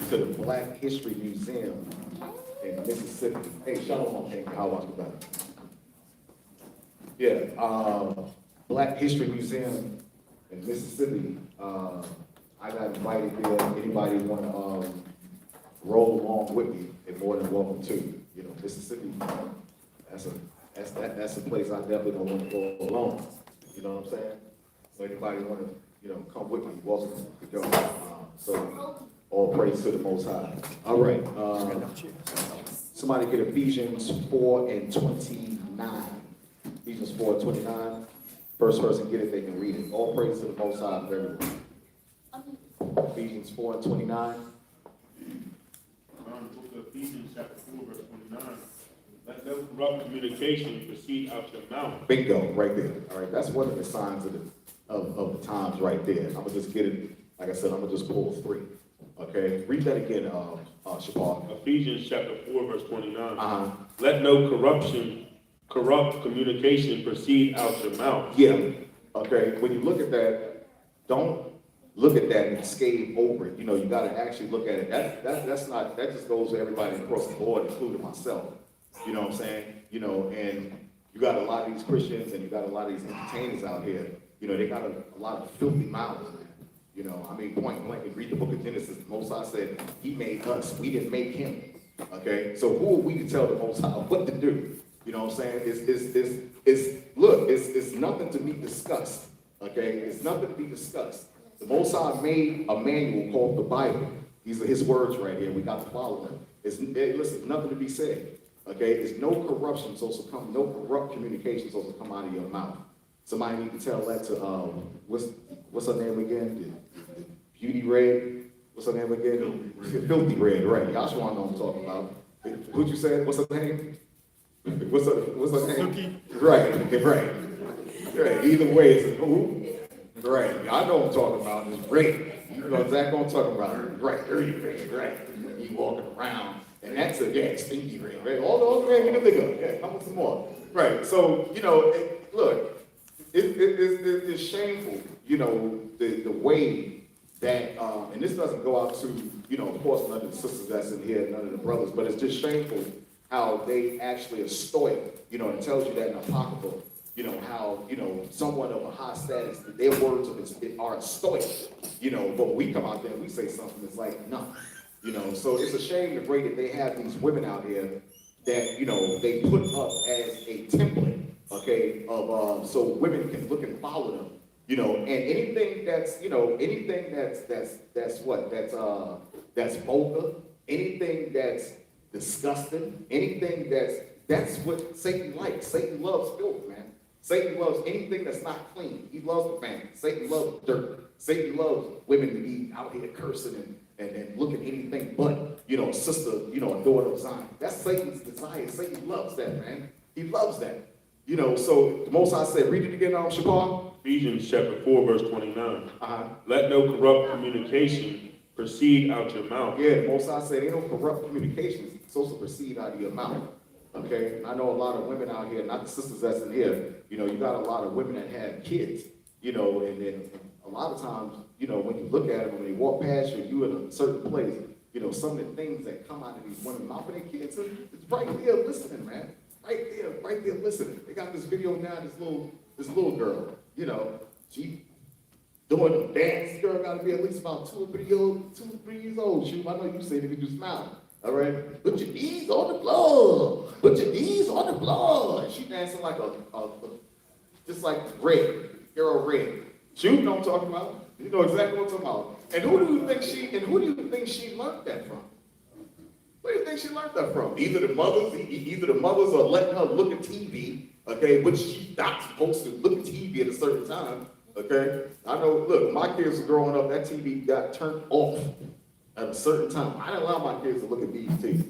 to the Black History Museum in Mississippi. Hey, Shalom, King, how was it? Yeah, Black History Museum in Mississippi. I got invited there. Anybody want to roll along with me? They're more than welcome to. You know, Mississippi. That's a place I definitely don't want to go alone. You know what I'm saying? So anybody want to, you know, come with me? Welcome to go. So all praise to the Most High. All right. Somebody get Ephesians 4:29. Ephesians 4:29. First person get it, they can read it. All praise to the Most High for everyone. Ephesians 4:29. Ephesians chapter 4, verse 29. Let no corrupt communication proceed out your mouth. Bingo, right there. All right, that's one of the signs of the times right there. I'm gonna just get it. Like I said, I'm gonna just pull 3. Okay, read that again, Shapar. Ephesians chapter 4, verse 29. Let no corrupt communication proceed out your mouth. Yeah. Okay. When you look at that, don't look at that and skate over it. You know, you got to actually look at it. That just goes to everybody across the board, including myself. You know what I'm saying? You know, and you got a lot of these Christians and you got a lot of these entertainers out here. You know, they got a lot of filthy mouths, man. You know, I mean, point blank, read the book of Genesis. The Most High said He made us. We didn't make Him. Okay, so who are we to tell the Most High what to do? You know what I'm saying? It's nothing to be discussed. Okay, it's nothing to be discussed. The Most High made a manual called the Bible. These are His words right here. We got to follow them. Listen, nothing to be said. Okay, it's no corruption supposed to come, no corrupt communication supposed to come out of your mouth. Somebody need to tell that to what's her name again? The Beauty Red. What's her name again? Filthy Red, right? Y'all sure know what I'm talking about. Who'd you say? What's her name? What's her name? Right. Either way, it's who? Right. I know what I'm talking about. It's red. You know exactly what I'm talking about. Right. Dirty red. Right. You walking around, and that's stinky red. Right. All those red you can think of. Yeah, come with some more. Right. So you know, look, it's shameful. You know the way that, and this doesn't go out to, you know, of course, none of the sisters that's in here, none of the brothers, but it's just shameful how they actually are stoic. You know, it tells you that in Apocrypha. You know, how, you know, someone of a high status, their words are stoic, you know, but when we come out there and we say something that's like, no, you know, so it's a shame the way that they have these women out here that, you know, they put up as a template, okay, of, so women can look and follow them, you know, and anything that's, you know, anything that's vulgar, anything that's disgusting, anything that's what Satan likes. Satan loves filth, man. Satan loves anything that's not clean. He loves the family. Satan loves dirt. Satan loves women to be out here cursing and looking anything but, you know, a sister, you know, a daughter of Zion. That's Satan's desire. Satan loves that, man. He loves that. You know, so the Most High said, read it again, Shapar. Ephesians chapter 4, verse 29. Let no corrupt communication proceed out your mouth. Yeah, the Most High said, ain't no corrupt communication supposed to proceed out of your mouth. Okay, and I know a lot of women out here, not the sisters that's in here, you know, you got a lot of women that have kids, you know, and then a lot of times, you know, when you look at them, when they walk past you, you in a certain place, you know, some of the things that come out of these women's mouth and their kids, it's right there listening, man. Right there listening. They got this video now, this little girl, you know, she doing the dance. Girl got to be at least about 2 or 3 years old. Shoot, I know you say it if you smile. All right, put your knees on the floor. Put your knees on the floor. She dancing like just like Red, Hero Red. You know what I'm talking about. You know exactly what I'm talking about. And who do you think she learned that from? Where do you think she learned that from? Either the mothers are letting her look at TV, okay, which she's not supposed to look at TV at a certain time, okay. I know. Look, my kids were growing up. That TV got turned off at a certain time. I didn't allow my kids to look at BET.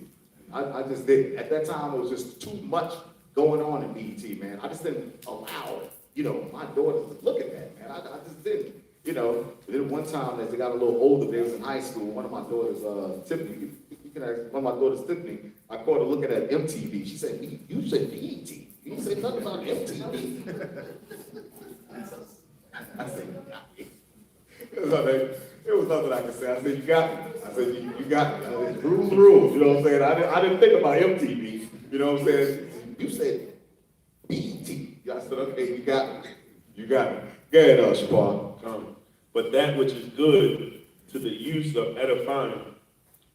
I just didn't. At that time, it was just too much going on in BET, man. I just didn't allow, you know, my daughters to look at that, man. I just didn't, you know. Then one time, as they got a little older, they was in high school. One of my daughters, Tiffany, you can ask one of my daughters, Tiffany, I caught her looking at MTV. She said, you said BET. You didn't say nothing about MTV. I said, There was nothing I could say. I said, you got me. I said, you got me. I said, rules, you know what I'm saying? I didn't think about MTV, you know what I'm saying? You said BT. I said, okay, you got me. You got me. Go ahead, Shabbat. But that which is good to the use of edifying,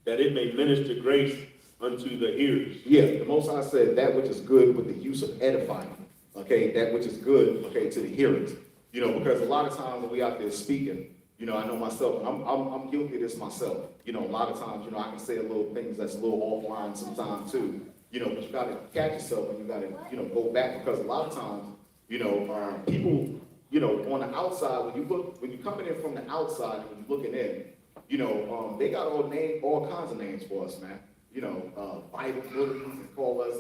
that it may minister grace unto the hearers. Yeah, the Most High said that which is good with the use of edifying. Okay, that which is good, okay, to the hearers. You know, because a lot of times when we out there speaking, you know, I know myself, and I'm guilty of this myself. You know, a lot of times, you know, I can say a little things that's a little offline sometimes too. You know, but you gotta catch yourself and you gotta, you know, go back, because a lot of times, you know, people, you know, on the outside, when you're coming in from the outside, when you're looking in, you know, they got all kinds of names for us, man. You know, Bible bullies, and call us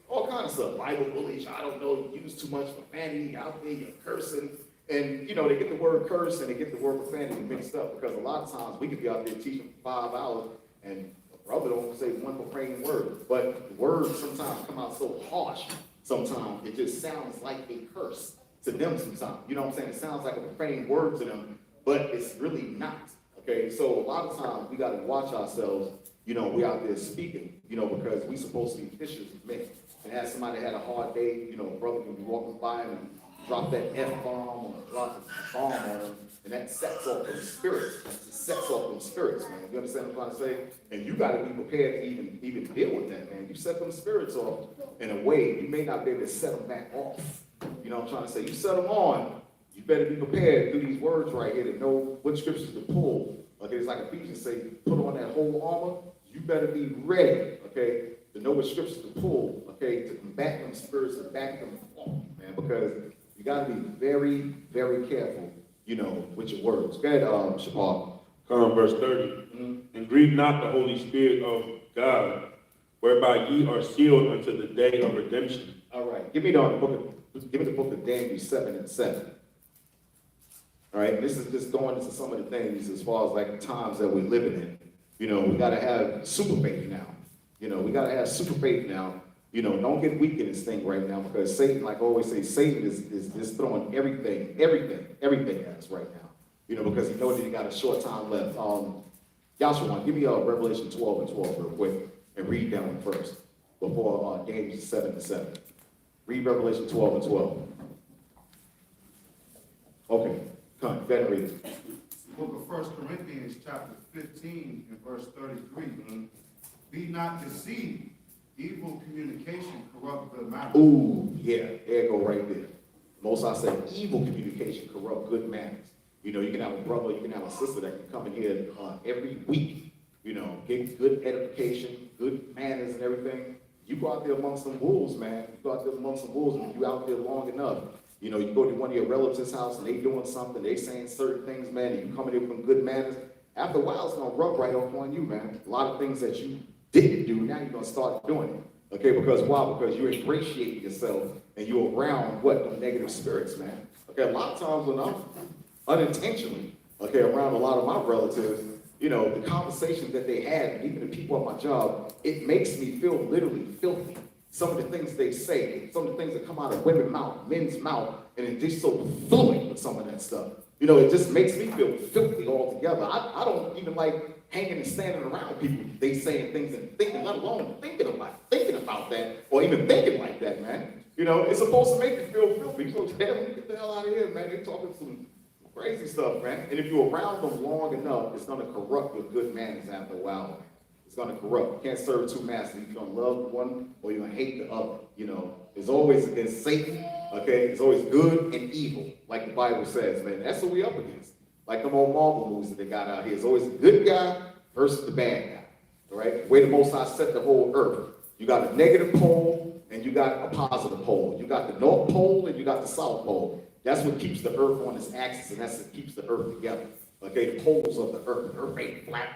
all kinds of stuff. Bible bullies, I don't know, you use too much profanity out there, you're cursing. And, you know, they get the word curse and they get the word profanity mixed up, because a lot of times we could be out there teaching for 5 hours and a brother don't say one profane word. But the words sometimes come out so harsh, sometimes it just sounds like a curse to them sometimes. You know what I'm saying? It sounds like a profane word to them, but it's really not. Okay, so a lot of times we got to watch ourselves, you know, we out there speaking, you know, because we supposed to be fishers of men. And as somebody had a hard day, you know, a brother can be walking by and drop that F-bomb or drop a bomb on them, and that sets off them spirits. It sets off them spirits, man. You understand what I'm trying to say? And you got to be prepared to even deal with that, man. You set them spirits off in a way, you may not be able to set them back off. You know what I'm trying to say? You set them on, you better be prepared through these words right here to know what scriptures to pull. Okay, it's like Ephesians say, put on that whole armor. You better be ready, okay, to know what scriptures to pull, okay, to combat them spirits and back them off, man, because you got to be very, very careful, you know, with your words. Go ahead, Shabbat. Verse 30. And grieve not the Holy Spirit of God, whereby ye are sealed unto the day of redemption. All right, give me the book of Daniel 7:7. All right, this is just going into some of the things as far as like the times that we're living in. You know, we got to have super faith now. You know, we got to have super faith now. You know, don't get weak in this thing right now, because Satan, like I always say, Satan is throwing everything at us right now. You know, because he knows that he got a short time left. Yahshua, give me Revelation 12:12 real quick and read that one first before Daniel 7:7. Read Revelation 12:12. Okay, come, better read it. Book of 1 Corinthians, chapter 15, and verse 33. Be not deceived. Evil communication corrupt good manners. Ooh, yeah, there you go right there. Most I say, evil communication corrupt good manners. You know, you can have a brother, you can have a sister that can come in here every week, you know, get good edification, good manners and everything. You go out there amongst some wolves, man. You go out there amongst some wolves, and you out there long enough. You know, you go to one of your relatives' house and they doing something, they saying certain things, man, and you come in here with good manners. After a while, it's gonna rub right off on you, man. A lot of things that you didn't do, now you're gonna start doing it. Okay, because why? Because you ingratiate yourself and you're around what? The negative spirits, man. Okay, a lot of times when I'm unintentionally, okay, around a lot of my relatives, you know, the conversations that they had, and even the people at my job, it makes me feel literally filthy. Some of the things they say, some of the things that come out of women's mouth, men's mouth, and it's just so fluent with some of that stuff. You know, it just makes me feel filthy altogether. I don't even like hanging and standing around people, they saying things and thinking, let alone thinking about that, or even thinking like that, man. You know, it's supposed to make you feel filthy. So damn, get the hell out of here, man. They're talking some crazy stuff, man. And if you're around them long enough, it's gonna corrupt your good manners after a while, man. It's gonna corrupt. You can't serve two masters. You're gonna love one or you're gonna hate the other. You know, it's always against Satan, okay? It's always good and evil, like the Bible says, man. That's what we up against. Like them old Marvel movies that they got out here. It's always the good guy versus the bad guy, all right? The way the Most High set the whole earth. You got a negative pole and you got a positive pole. You got the North Pole and you got the South Pole. That's what keeps the earth on its axis, and that's what keeps the earth together. Okay, the poles of the earth. The earth ain't flat.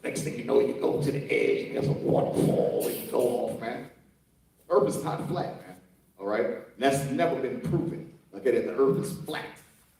Next thing you know, you go to the edge and there's a waterfall and you go off, man. Earth is not flat, man. All right? And that's never been proven. Okay, that the earth is flat.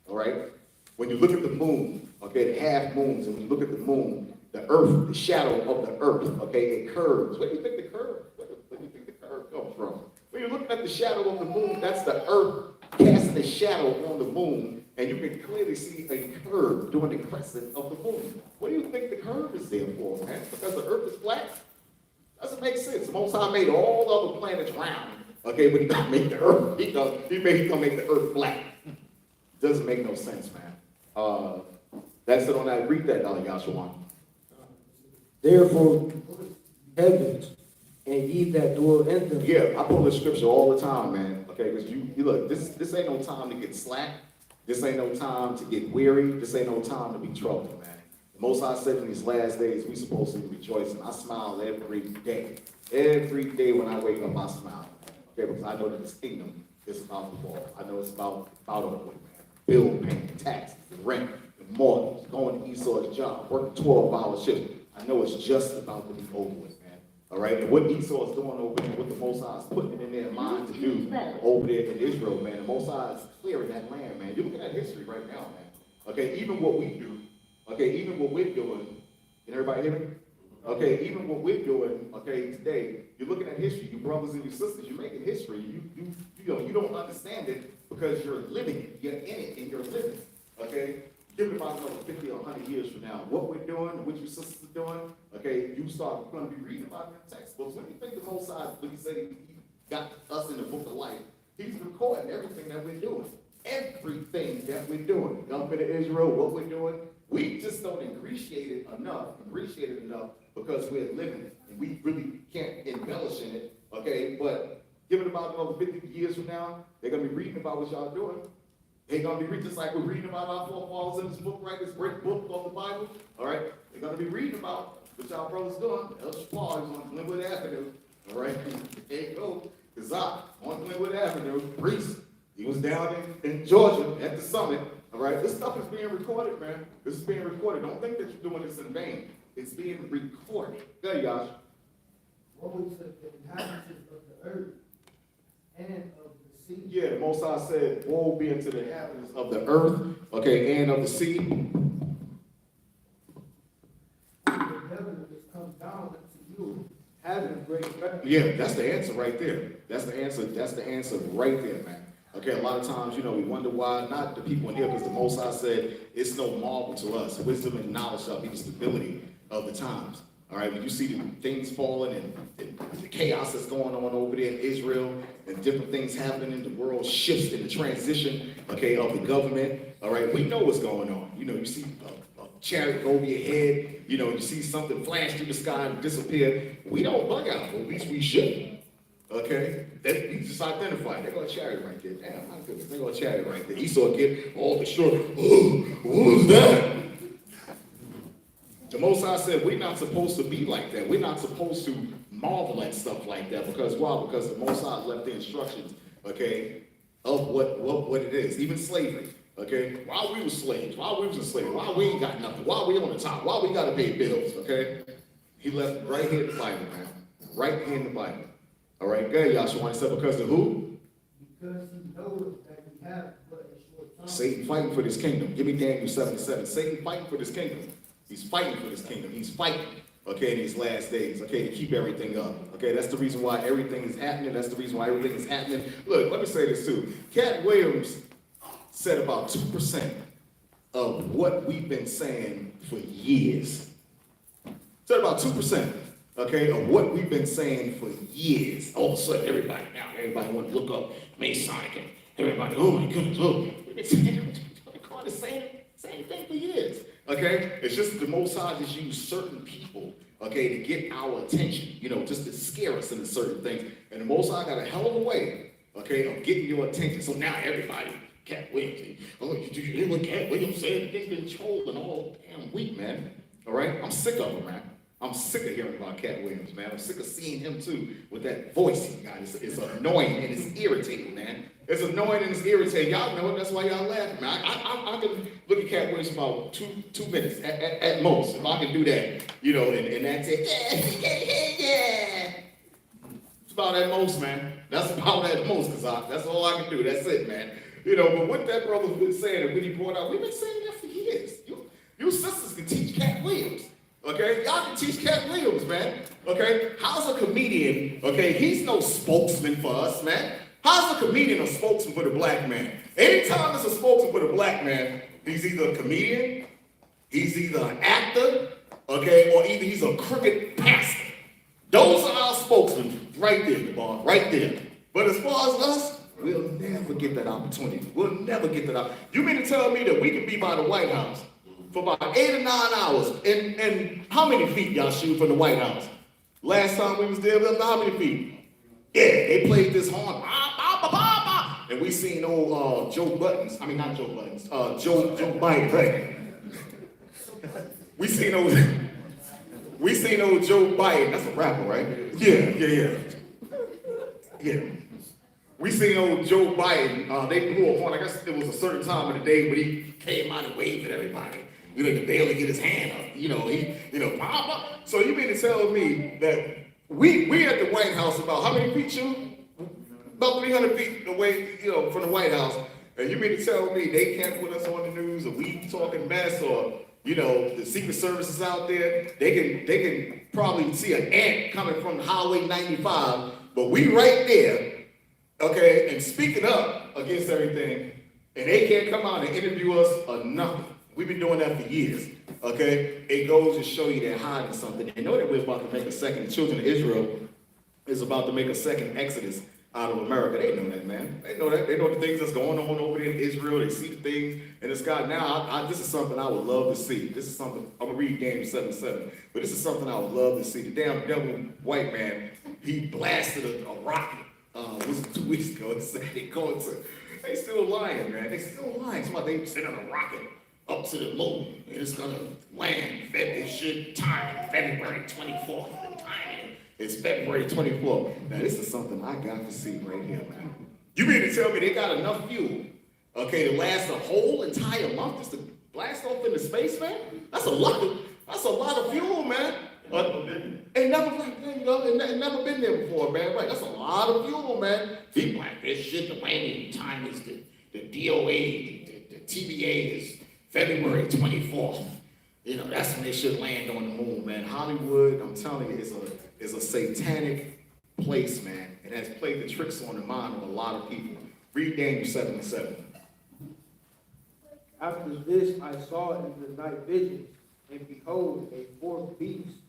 All right? When you look at the moon, okay, the half moons, and when you look at the moon, the earth, the shadow of the earth, okay, it curves. Where do you think the curve? Where do you think the curve comes from? When you're looking at the shadow of the moon, that's the earth casting a shadow on the moon, and you can clearly see a curve during the crescent of the moon. What do you think the curve is there for, man? Because the earth is flat? Doesn't make sense. The Most High made all other planets round, okay, but he gonna make the earth, he's gonna make the earth flat. Doesn't make no sense, man. That's it on that. Read that, Yahshua. Therefore, heavens and ye that dwell in them. Yeah, I pull this scripture all the time, man. Okay, because you look, this ain't no time to get slack. This ain't no time to get weary. This ain't no time to be troubled, man. The Most High said in these last days, we supposed to be rejoicing. I smile every day. Every day when I wake up, I smile. Okay, because I know that this kingdom is about the ball. I know it's about all of it, man. Bill paying, taxes, the rent, the mortgage, going to Esau's job, working 12-hour shifts. I know it's just about to be over with, man. All right, and what Esau is doing over there, what the Most High is putting it in their mind to do over there in Israel, man. The Most High is clearing that land, man. You're looking at history right now, man. Okay, even what we do, okay, even what we're doing, can everybody hear me? Okay, even what we're doing, okay, today, you're looking at history, you brothers and your sisters, you're making history. You don't understand it because you're living it, you're in it, and you're living it, okay? Give it about another 50 or 100 years from now. What we're doing, what your sisters are doing, okay, you start going to be reading about it in textbooks. When you think the Most High, when he said he got us in the book of life, he's recording everything that we're doing. Everything that we're doing. Up in Israel, what we're doing, we just don't appreciate it enough because we're living it. And we really can't embellish in it, okay? But give it about another 50 years from now, they're going to be reading about what y'all doing. They're going to be reading, just like we're reading about our forefathers in this book, right? This great book called the Bible, all right? They're going to be reading about what y'all brothers doing. El Shapar is on Glenwood Avenue, all right? There you go. Kazak on Glenwood Avenue, priest. He was down in Georgia at the summit, all right? This stuff is being recorded, man. This is being recorded. Don't think that you're doing this in vain. It's being recorded. Go ahead, Yash. Woe to the inhabitants of the earth and of the sea. Yeah, the Most High said, woe be unto the inhabitants of the earth, okay, and of the sea. The heaven which comes down unto you, having great wrath. Yeah, that's the answer right there. That's the answer. That's the answer right there, man. Okay, a lot of times, we wonder why, not the people in here, because the Most High said, it's no marvel to us. Wisdom and knowledge shall be the stability of the times. All right, when you see the things falling and the chaos that's going on over there in Israel and different things happening in the world, shifts in the transition, okay, of the government, all right, we know what's going on. You see a chariot go over your head, you see something flash through the sky and disappear. We don't bug out, but at least we should. Okay, that we just identified. They're gonna chariot right there. Damn, my goodness, they're gonna chariot right there. Esau get all the short. Oh, what was that? The Most High said we're not supposed to be like that. We're not supposed to marvel at stuff like that because why? Because the Most High left the instructions, okay, of what it is. Even slavery, okay. While we were slaves, while we was in slavery, while we ain't got nothing, while we on the top, while we gotta pay bills, okay. He left right here in the Bible, man. Right here in the Bible. All right, go ahead, Yahshua said, because of who? Because he knows that we have but a short time. Satan fighting for this kingdom. Give me Daniel 7:7. Satan fighting for this kingdom. He's fighting for this kingdom. He's fighting, okay, in these last days, okay, to keep everything up. Okay, that's the reason why everything is happening. That's the reason why everything is happening. Look, let me say this too. Cat Williams said about 2% of what we've been saying for years. Said about 2%. Okay, of what we've been saying for years. All of a sudden, everybody want to look up Masonic and everybody, oh my goodness, look. We've been saying the same thing for years. Okay, it's just the Most High just use certain people, okay, to get our attention, just to scare us into certain things. And the Most High got a hell of a way, okay, of getting your attention. So now everybody, Cat Williams, did you hear what Cat Williams said? They've been trolling all damn week, man. All right, I'm sick of him, man. I'm sick of hearing about Cat Williams, man. I'm sick of seeing him, too, with that voice he got. It's annoying and it's irritating, man. It's annoying and it's irritating. Y'all know it. That's why y'all laughing, man. I can look at Cat Williams about two minutes at most. If I can do that, and that's it. Yeah. It's about at most, man. That's about at most, because that's all I can do. That's it, man. But what that brother's been saying and what he brought out, we've been saying that for years. You sisters can teach Cat Williams. Okay, y'all can teach Cat Williams, man. Okay, how's a comedian? Okay, he's no spokesman for us, man. How's a comedian a spokesman for the black man? Anytime there's a spokesman for the black man, he's either a comedian, he's either an actor, okay, or either he's a crooked pastor. Those are our spokesmen right there, Bob, right there. But as far as us, we'll never get that opportunity. We'll never get that opportunity. You mean to tell me that we can be by the White House for about 8 or 9 hours, and how many feet y'all shoot from the White House? Last time we was there, how many feet? Yeah, they played this horn, and we seen old Joe Buttons. I mean, not Joe Buttons. Joe Biden, right? We seen old Joe Biden. That's a rapper, right? Yeah. We seen old Joe Biden. They blew a horn. I guess it was a certain time of the day, but he came out and waved at everybody. You know, he could barely get his hand up. So you mean to tell me that we at the White House about how many feet, Shoot? About 300 feet away, from the White House. And you mean to tell me they can't put us on the news, or we talking mess, or the Secret Service is out there. They can probably see an ant coming from Highway 95, but we right there, okay, and speaking up against everything, and they can't come out and interview us or nothing. We've been doing that for years, okay? It goes to show you they're hiding something. They know that we're about to make a second, the children of Israel is about to make a second Exodus out of America. They know that, man. They know that. They know the things that's going on over there in Israel. They see the things in the sky. Now, this is something I would love to see. This is something, I'm going to read Daniel 7:7, but this is something I would love to see. The damn devil white man, he blasted a rocket, was it 2 weeks ago, and said they still lying, man. They still lying. That's why they sending a rocket up to the moon, and it's going to land February 24th. It's February 24th. Now, this is something I got to see right here, man. You mean to tell me they got enough fuel, okay, to last a whole entire month just to blast off into space, man? That's a lot of fuel, man. Ain't never been there before, man. Right? That's a lot of fuel, man. People like this shit, the landing time is the DOA, the TBA is February 24th. That's when they should land on the moon, man. Hollywood, I'm telling you, is a satanic place, man. It has played the tricks on the mind of a lot of people. Read Daniel 7:7. After this I saw in the night visions, and behold, a fourth beast,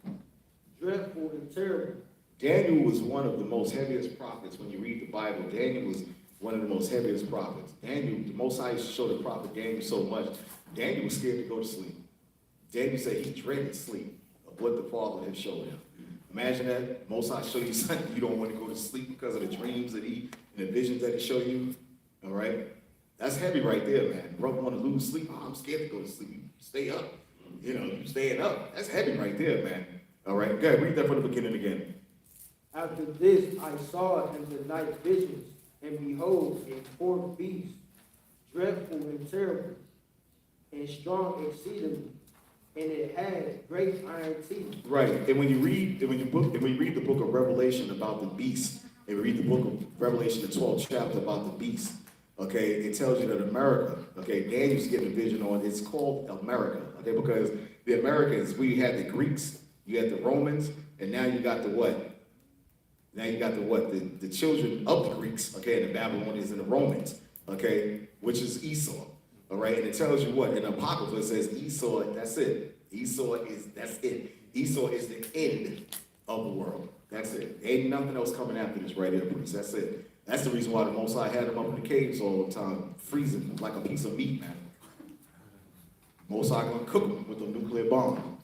dreadful and terrible. Daniel was one of the most heaviest prophets when you read the Bible. Daniel was one of the most heaviest prophets. Daniel, the Most High used to show the prophet Daniel so much, Daniel was scared to go to sleep. Daniel said he dreaded sleep of what the Father had showed him. Imagine that. Most High show you something, you don't want to go to sleep because of the dreams that and the visions that he show you. All right? That's heavy right there, man. Brother want to lose sleep. Oh, I'm scared to go to sleep. Stay up. You staying up. That's heavy right there, man. All right? Go ahead, read that from the beginning again. After this I saw in the night visions, and behold, a fourth beast, dreadful and terrible, and strong exceedingly, and it had great iron teeth. Right, and when you read the book of Revelation about the beast, and we read the book of Revelation, the 12th chapter about the beast, okay, it tells you that America, okay, Daniel's getting a vision on, it's called America, okay, because the Americans, we had the Greeks, you had the Romans, and now you got the what? Now you got the what? The children of the Greeks, okay, the Babylonians and the Romans, okay, which is Esau. All right, and it tells you what? In the Apocrypha, it says Esau, that's it. That's it. Esau is the end of the world. That's it. Ain't nothing else coming after this right here, priest. That's it. That's the reason why the Most High had them up in the caves all the time, freezing like a piece of meat, man. Most High gonna cook them with a nuclear bomb.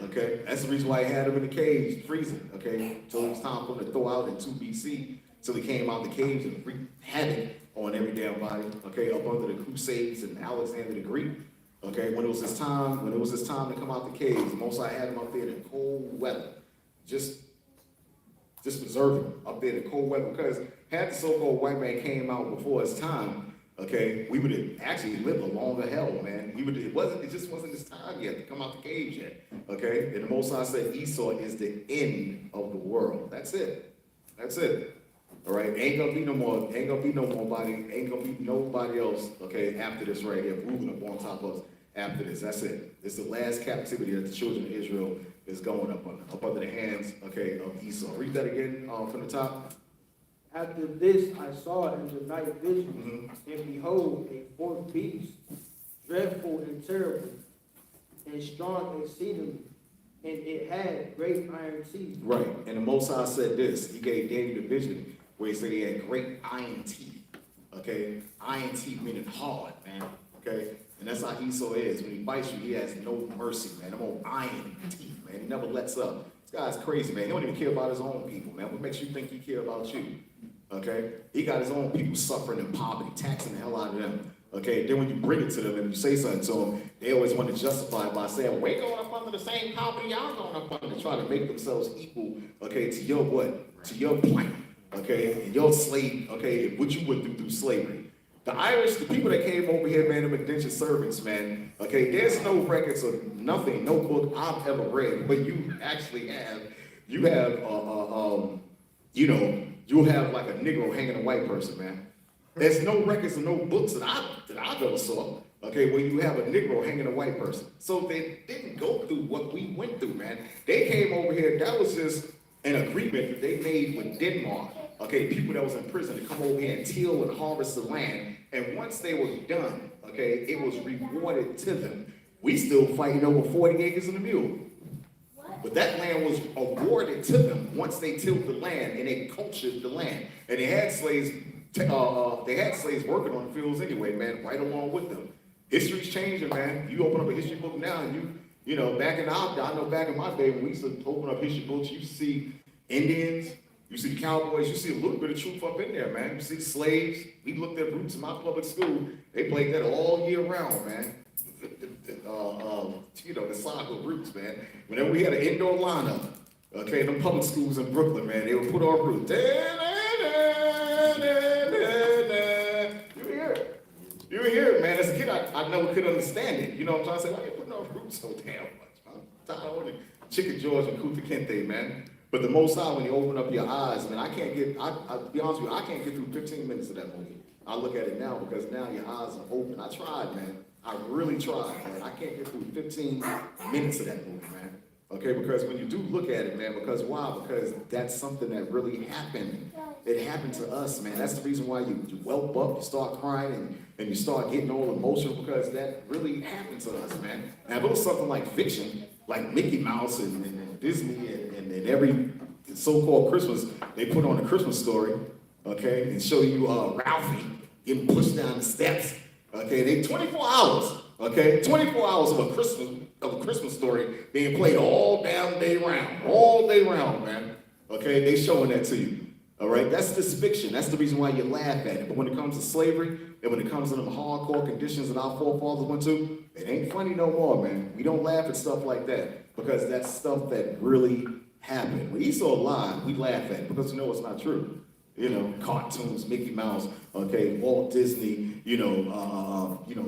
Okay? That's the reason why he had them in the caves, freezing, okay? Until it was time for them to thaw out in 2 BC, till he came out the caves and wreaked havoc on every damn body, okay, up under the Crusades and Alexander the Greek, okay, when it was his time to come out the caves, the Most High had him up there in cold weather, just preserve him up there in cold weather, because had the so-called white man came out before his time, okay, we would have actually lived a longer hell, man. It just wasn't his time yet to come out the caves yet, okay, and the Most High said Esau is the end of the world. That's it. All right, ain't gonna be no more nobody else, okay, after this right here, moving up on top of us after this. That's it. It's the last captivity that the children of Israel is going up under the hands, okay, of Esau. Read that again from the top. After this I saw in the night visions, and behold, a fourth beast, dreadful and terrible, and strong exceedingly, and it had great iron teeth. Right, and the Most High said this, he gave Daniel the vision where he said he had great iron teeth, okay? Iron teeth meaning hard, man, okay? And that's how Esau is. When he bites you, he has no mercy, man. Them old iron teeth, man. He never lets up. This guy's crazy, man. He don't even care about his own people, man. What makes you think he care about you? Okay? He got his own people suffering in poverty, taxing the hell out of them. Okay? Then when you bring it to them and you say something to them, they always want to justify it by saying, we're going up under the same poverty y'all going up under, trying to make themselves equal, okay, to your what? To your plan, okay? And your slave, okay, what you went through slavery. The Irish, the people that came over here, man, the indentured servants, man, okay, there's no records of nothing, no book I've ever read, but you actually have, you'll have like a Negro hanging a white person, man. There's no records of no books that I've ever saw, okay, where you have a Negro hanging a white person. So they didn't go through what we went through, man. They came over here, that was just an agreement that they made with Denmark, okay, people that was in prison to come over here and till and harvest the land. And once they were done, okay, it was rewarded to them. We still fighting over 40 acres and a mule. But that land was awarded to them once they tilled the land and they cultured the land. And they had slaves working on the fields anyway, man, right along with them. History's changing, man. You open up a history book now and you know, back in our day, I know back in my day when we used to open up history books, you see Indians, you see cowboys, you see a little bit of truth up in there, man. You see slaves. We looked at roots in my public school. They played that all year round, man. The saga of roots, man. Whenever we had an indoor lineup, okay, them public schools in Brooklyn, man, they would put on roots. You were here, man. As a kid, I never could understand it. You know what I'm trying to say? Why are you putting on roots so damn much, man? I'm tired of Chicken George and Kuta Kente, man. But the Most High, when you open up your eyes, man, I'll be honest with you, I can't get through 15 minutes of that movie. I look at it now because now your eyes are open. I tried, man. I really tried, man. I can't get through 15 minutes of that movie, man. Okay, because when you do look at it, man, because why? Because that's something that really happened. It happened to us, man. That's the reason why you whelp up, you start crying, and you start getting all emotional because that really happened to us, man. Now, if it was something like fiction, like Mickey Mouse and Disney and every so-called Christmas, they put on a Christmas story, okay, and show you Ralphie getting pushed down the steps, okay, they 24 hours, okay, 24 hours of a Christmas story being played all day round, man, okay, they showing that to you, all right, that's this fiction, that's the reason why you laugh at it, but when it comes to slavery, and when it comes to them hardcore conditions that our forefathers went to, it ain't funny no more, man. We don't laugh at stuff like that because that's stuff that really happened. When Esau lied, we laugh at it because we know it's not true. You know, cartoons, Mickey Mouse, okay, Walt Disney,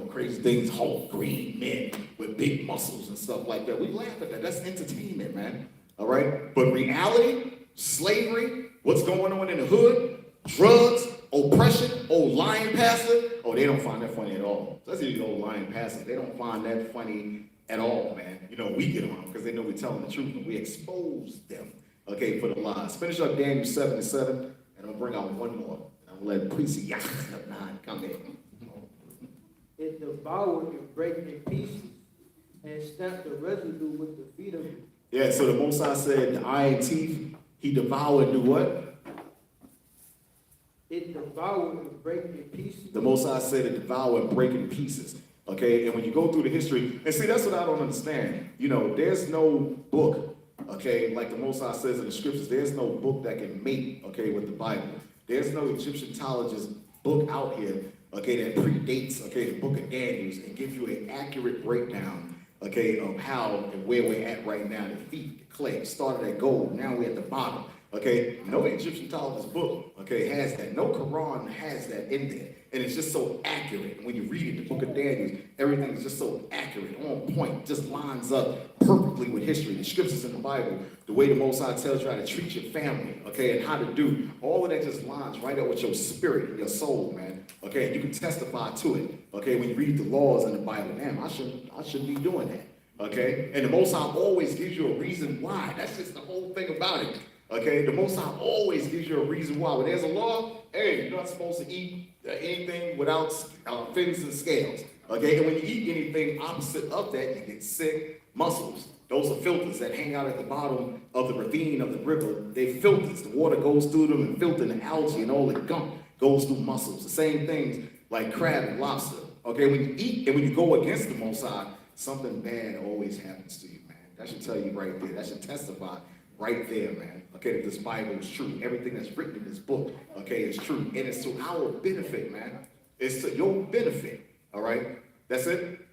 crazy things, Hulk, green men with big muscles and stuff like that. We laugh at that. That's entertainment, man. All right? But reality, slavery, what's going on in the hood, drugs, oppression, old lying pastor, they don't find that funny at all. Especially the old lying pastors, they don't find that funny at all, man. You know, we get on them because they know we're telling the truth and we expose them, okay, for the lies. Finish up Daniel 7:7, and I'll bring out one more. I'm going to let Priest YAHAWAH'S come in. It devoured and brake in pieces, and stamped the residue with the feet of it. Yeah, so the Most High said the iron teeth, he devoured and do what? It devoured and brake in pieces. The Most High said it devour and break in pieces. Okay, and when you go through the history, and see, that's what I don't understand. You know, there's no book, okay, like the Most High says in the scriptures, there's no book that can mate, okay, with the Bible. There's no Egyptologist book out here, okay, that predates, okay, the book of Daniel and gives you an accurate breakdown, okay, of how and where we're at right now. The feet, the clay, started at gold, now we're at the bottom. Okay, no Egyptologist book, okay, has that. No Quran has that in there. And it's just so accurate. When you read it, the book of Daniel, everything is just so accurate, on point, just lines up perfectly with history. The scriptures in the Bible, the way the Most High tells you how to treat your family, okay, and how to do, all of that just lines right up with your spirit and your soul, man. Okay, and you can testify to it. Okay, when you read the laws in the Bible, man, I shouldn't be doing that. Okay, and the Most High always gives you a reason why. That's just the whole thing about it. Okay, the Most High always gives you a reason why. When there's a law, hey, you're not supposed to eat anything without fins and scales. Okay, and when you eat anything opposite of that, you get sick. Mussels, those are filters that hang out at the bottom of the ravine of the river. They filters. The water goes through them and filter the algae and all the gunk goes through mussels. The same things like crab and lobster. Okay, when you eat and when you go against the Most High, something bad always happens to you, man. That should tell you right there. That should testify right there, man. Okay, that this Bible is true. Everything that's written in this book, okay, is true. And it's to our benefit, man. It's to your benefit, all right? That's it?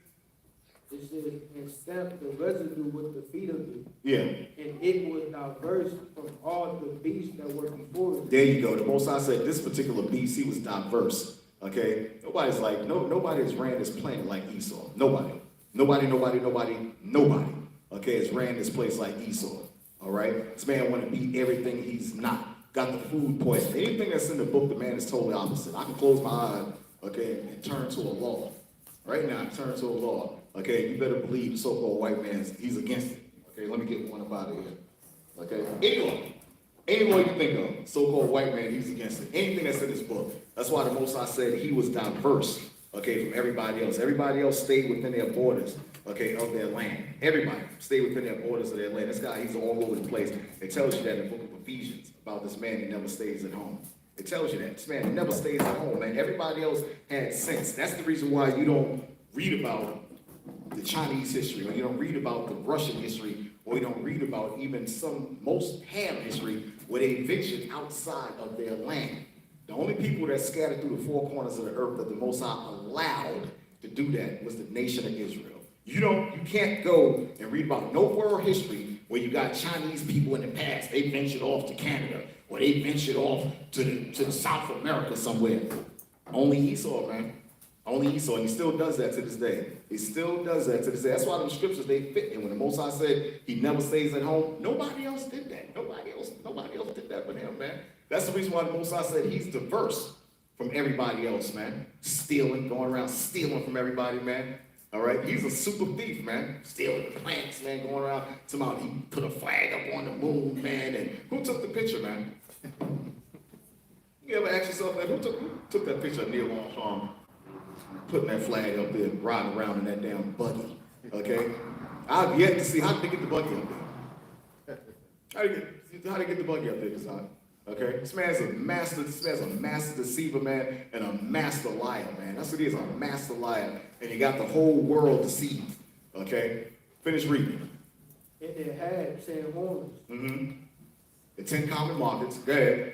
It says, and stamped the residue with the feet of it. Yeah. And it was diverse from all the beasts that were before it. There you go. The Most High said this particular beast, he was diverse. Okay? Nobody's like, nobody has ran this planet like Esau. Nobody. Nobody. Okay, has ran this place like Esau. All right? This man want to be everything he's not. Got the food poison. Anything that's in the book, the man is totally opposite. I can close my eyes, okay, and turn to a law. Right now, turn to a law. Okay, you better believe the so-called white man, he's against it. Okay, let me get one up out of here. Okay, any law you think of, so-called white man, he's against it. Anything that's in this book. That's why the Most High said he was diverse, okay, from everybody else. Everybody else stayed within their borders, okay, of their land. Everybody stayed within their borders of their land. This guy, he's all over the place. It tells you that in the book of Ephesians about this man who never stays at home. It tells you that. This man never stays at home, man. Everybody else had sense. That's the reason why you don't read about the Chinese history, or you don't read about the Russian history, or you don't read about even most Ham history where they ventured outside of their land. The only people that scattered through the four corners of the earth that the Most High allowed to do that was the nation of Israel. You can't go and read about no world history where you got Chinese people in the past, they ventured off to Canada, or they ventured off to the South America somewhere. Only Esau, man. Only Esau, and he still does that to this day. He still does that to this day. That's why them scriptures, they fit. And when the Most High said he never stays at home, nobody else did that. Nobody else did that but him, man. That's the reason why the Most High said he's diverse from everybody else, man. Stealing, going around stealing from everybody, man. All right, he's a super thief, man. Stealing plants, man, going around. Somehow he put a flag up on the moon, man. And who took the picture, man? You ever ask yourself that? Who took that picture of Neil Armstrong putting that flag up there and riding around in that damn buggy? Okay? I've yet to see, how did they get the buggy up there? How did they get the buggy up there, Kazan? Okay? This man's a master deceiver, man, and a master liar, man. That's what he is, a master liar. And he got the whole world deceived. Okay? Finish reading. And it had 10 horns. Mm-hmm. The 10 common markets. Go ahead.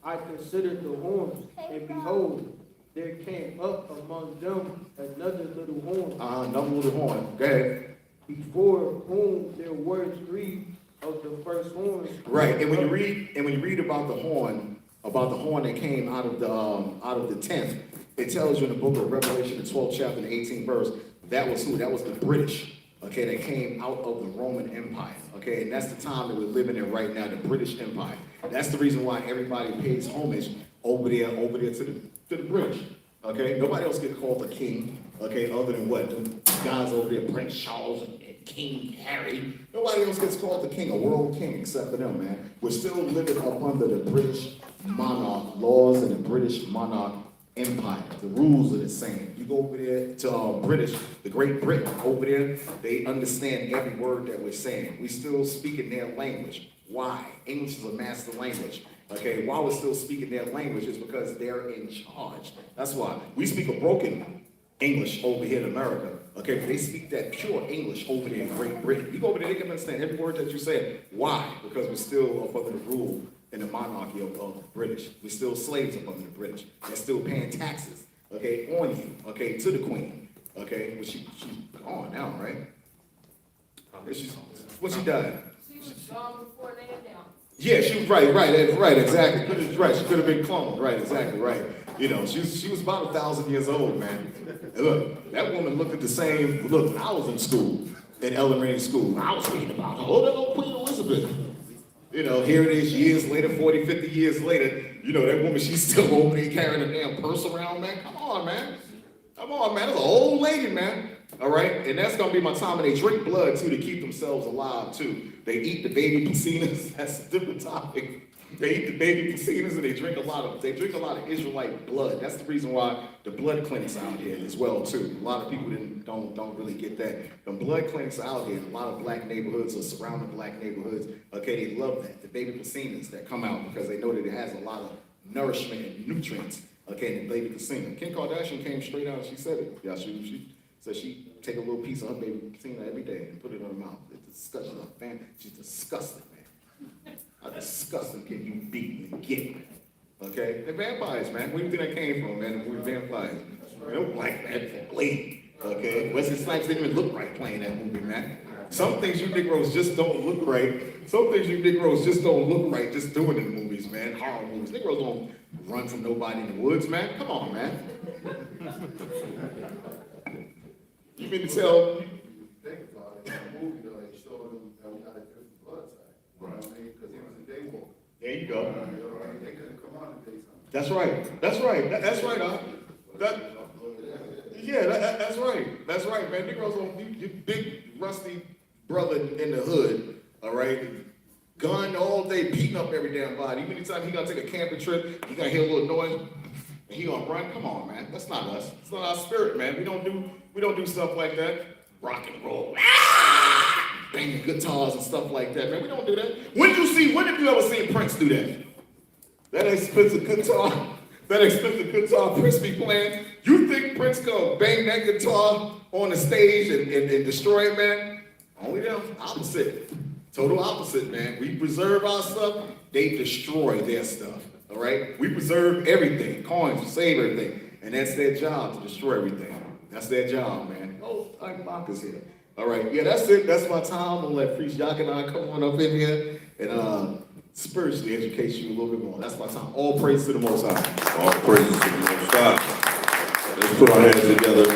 I considered the horns, and behold, there came up among them another little horn. Another little horn. Go ahead. Before whom there were 3 of the first horns. Right. And when you read about the horn that came out of the 10th, it tells you in the book of Revelation, the 12th chapter, the 18th verse, that was who? That was the British. Okay, that came out of the Roman Empire. Okay, and that's the time that we're living in right now, the British Empire. That's the reason why everybody pays homage over there to the British. Okay, nobody else gets called a king. Okay, other than what? The guys over there, Prince Charles and King Harry. Nobody else gets called the king, a world king, except for them, man. We're still living up under the British monarch laws and the British monarch empire. The rules are the same. You go over there to British, the Great Britain, over there, they understand every word that we're saying. We still speak in their language. Why? English is a master language. Okay, why we're still speaking their language is because they're in charge. That's why. We speak a broken English over here in America. Okay, but they speak that pure English over there in Great Britain. You go over there, they can understand every word that you say. Why? Because we're still up under the rule and the monarchy of the British. We're still slaves up under the British. They're still paying taxes, okay, on you, okay, to the queen, okay? Well, she's gone now, right? When she died? She was gone before they announced. Yeah, she was right, exactly. Right, she could have been cloned, right, exactly, right. You know, she was about 1,000 years old, man. And look, that woman looked at the same, look, I was in school, in elementary school. I was reading about her. Oh, that old Queen Elizabeth. You know, here it is years later, 40, 50 years later, you know, that woman, she's still over there carrying a damn purse around, man. Come on, man. That's an old lady, man. All right, and that's gonna be my time. And they drink blood too to keep themselves alive too. They eat the baby piscinas. That's a different topic. They eat the baby piscinas and they drink a lot of Israelite blood. That's the reason why the blood clinics out here as well too. A lot of people don't really get that. The blood clinics out here, a lot of black neighborhoods or surrounding black neighborhoods. Okay, they love that. The baby piscinas that come out because they know that it has a lot of nourishment and nutrients. Okay, in the baby piscina. Kim Kardashian came straight out and she said it. Yeah, she said she take a little piece of her baby piscina every day and put it in her mouth. It's disgusting. Man, she's disgusting, man. How disgusting can you be and get? Okay? They're vampires, man. Where do you think that came from, man? We're vampires. They don't like that blade. Okay? Wesley Snipes didn't even look right playing that movie, man. Some things you Negroes just don't look right. Some things you Negroes just don't look right just doing in movies, man. Horror movies. Negroes don't run from nobody in the woods, man. Come on, man. You mean to tell? Think about it, in the movie, though, they showed him that we got a different blood type. Right. Because he was a day walker. There you go. They couldn't come on the daytime. That's right. That's right. That's right, huh? That's right. That's right, man. Negroes on you big rusty brother in the hood, all right? Gun all day, beating up every damn body. Even anytime he gonna take a camping trip, he gonna hear a little noise, and he gonna run. Come on, man. That's not us. It's not our spirit, man. We don't do stuff like that. Rock and roll. Banging guitars and stuff like that, man. We don't do that. When have you ever seen Prince do that? That expensive guitar Prince be playing. You think Prince gonna bang that guitar on the stage and destroy it, man? Only them. Opposite. Total opposite, man. We preserve our stuff, they destroy their stuff. All right? We preserve everything. Coins, we save everything. And that's their job, to destroy everything. That's their job, man. Oh, I'm Marcus here. All right, yeah, that's it. That's my time. I'm gonna let Priest Yak and I come on up in here and spiritually educate you a little bit more. That's my time. All praise to the Most High. All praises to the Most High. Let's put our hands together.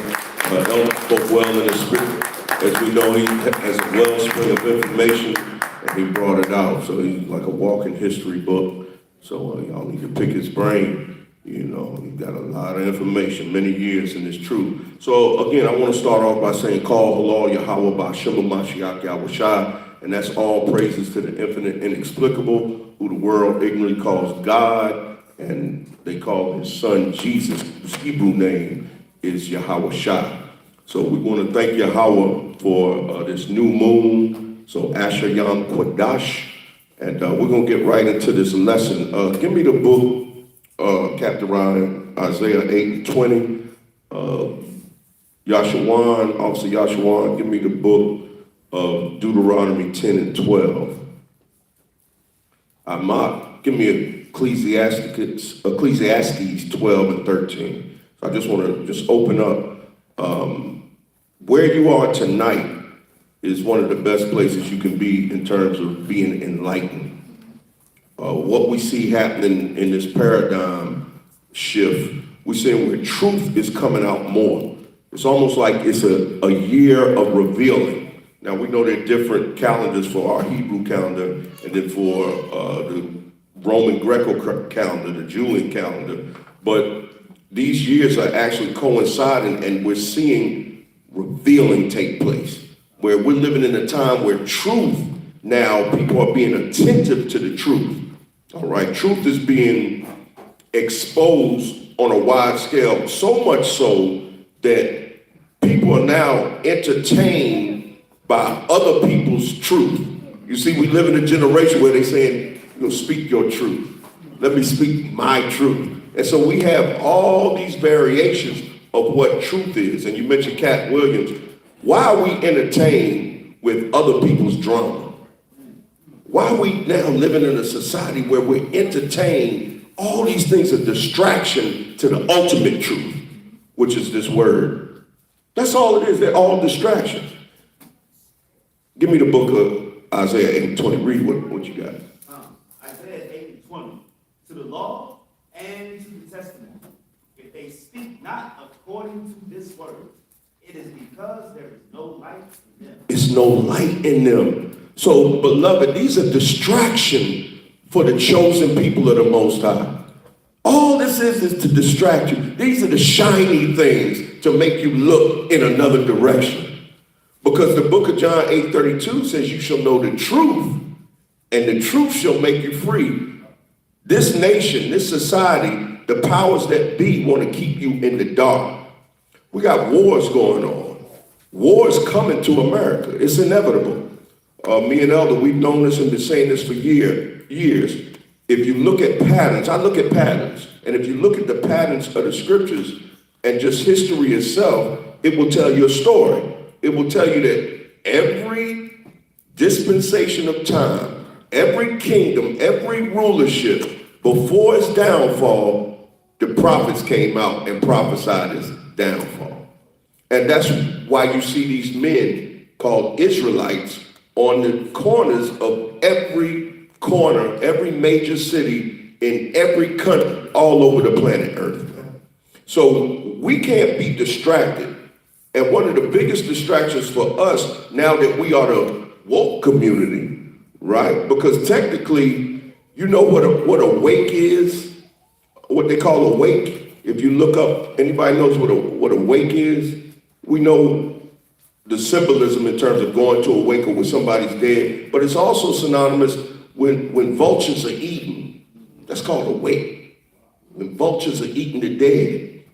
Elder spoke well in the spirit. As we know, he has a wellspring of information, and he brought it out. So he's like a walking history book. So y'all need to pick his brain. You know, he got a lot of information, many years in this truth. So again, I want to start off by saying, Call Halal Yahweh Ba'Shem Mashiach Yahushua. And that's all praises to the infinite, inexplicable, who the world ignorantly calls God, and they call his son Jesus, whose Hebrew name is Yahawashi. So we want to thank Yahweh for this new moon, so Asher Yom Quadash, and we're going to get right into this lesson. Give me the book, Captain Ryan, Isaiah 8:20. Yashawan, Officer Yashawan, give me the book of Deuteronomy 10 and 12. Amak, give me Ecclesiastes 12 and 13. So I just want to just open up. Where you are tonight is one of the best places you can be in terms of being enlightened. What we see happening in this paradigm shift, we're seeing where truth is coming out more. It's almost like it's a year of revealing. Now, we know there are different calendars for our Hebrew calendar and then for the Roman Greco calendar, the Julian calendar. But these years are actually coinciding, and we're seeing revealing take place, where we're living in a time where truth, now people are being attentive to the truth. All right, truth is being exposed on a wide scale, so much so that people are now entertained by other people's truth. You see, we live in a generation where they're saying, speak your truth. Let me speak my truth. And so we have all these variations of what truth is. And you mentioned Cat Williams. Why are we entertained with other people's drama? Why are we now living in a society where we're entertained all these things a distraction to the ultimate truth, which is this word? That's all it is. They're all distractions. Give me the book of Isaiah 8:20. Read what you got. Isaiah 8:20. To the law and to the testament, if they speak not according to this word, it is because there is no light in them. It's no light in them. So, beloved, these are distractions for the chosen people of the Most High. All this is to distract you. These are the shiny things to make you look in another direction. Because the book of John 8:32 says you shall know the truth, and the truth shall make you free. This nation, this society, the powers that be want to keep you in the dark. We got wars going on. Wars coming to America. It's inevitable. Me and Elder, we've known this and been saying this for years. If you look at patterns, I look at patterns, and if you look at the patterns of the scriptures and just history itself, it will tell you a story. It will tell you that every dispensation of time, every kingdom, every rulership, before its downfall, the prophets came out and prophesied its downfall. And that's why you see these men called Israelites on the corners of every corner, every major city in every country all over the planet Earth. So we can't be distracted. And one of the biggest distractions for us now that we are the woke community, right? Because technically, you know what a wake is? What they call a wake? If you look up, anybody knows what a wake is? We know the symbolism in terms of going to a wake or when somebody's dead, but it's also synonymous when vultures are eaten. That's called a wake. When vultures are eating the dead.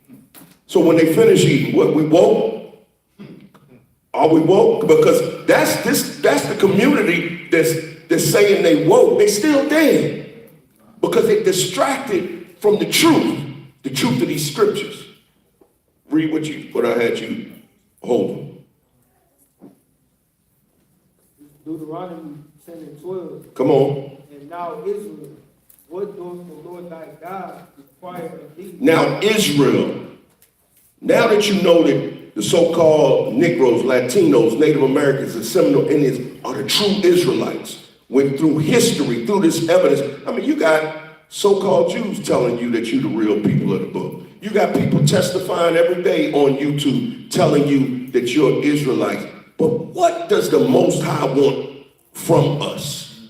So when they finish eating, what, we woke? Are we woke? Because that's the community that's saying they woke. They still dead. Because they distracted from the truth of these scriptures. Read what I had you hold. Deuteronomy 10 and 12. Come on. And now Israel, what doth the Lord thy God require of thee? Now Israel, now that you know that the so-called Negroes, Latinos, Native Americans, and Seminole Indians are the true Israelites, went through history, through this evidence. I mean, you got so-called Jews telling you that you're the real people of the book. You got people testifying every day on YouTube telling you that you're Israelites. But what does the Most High want from us?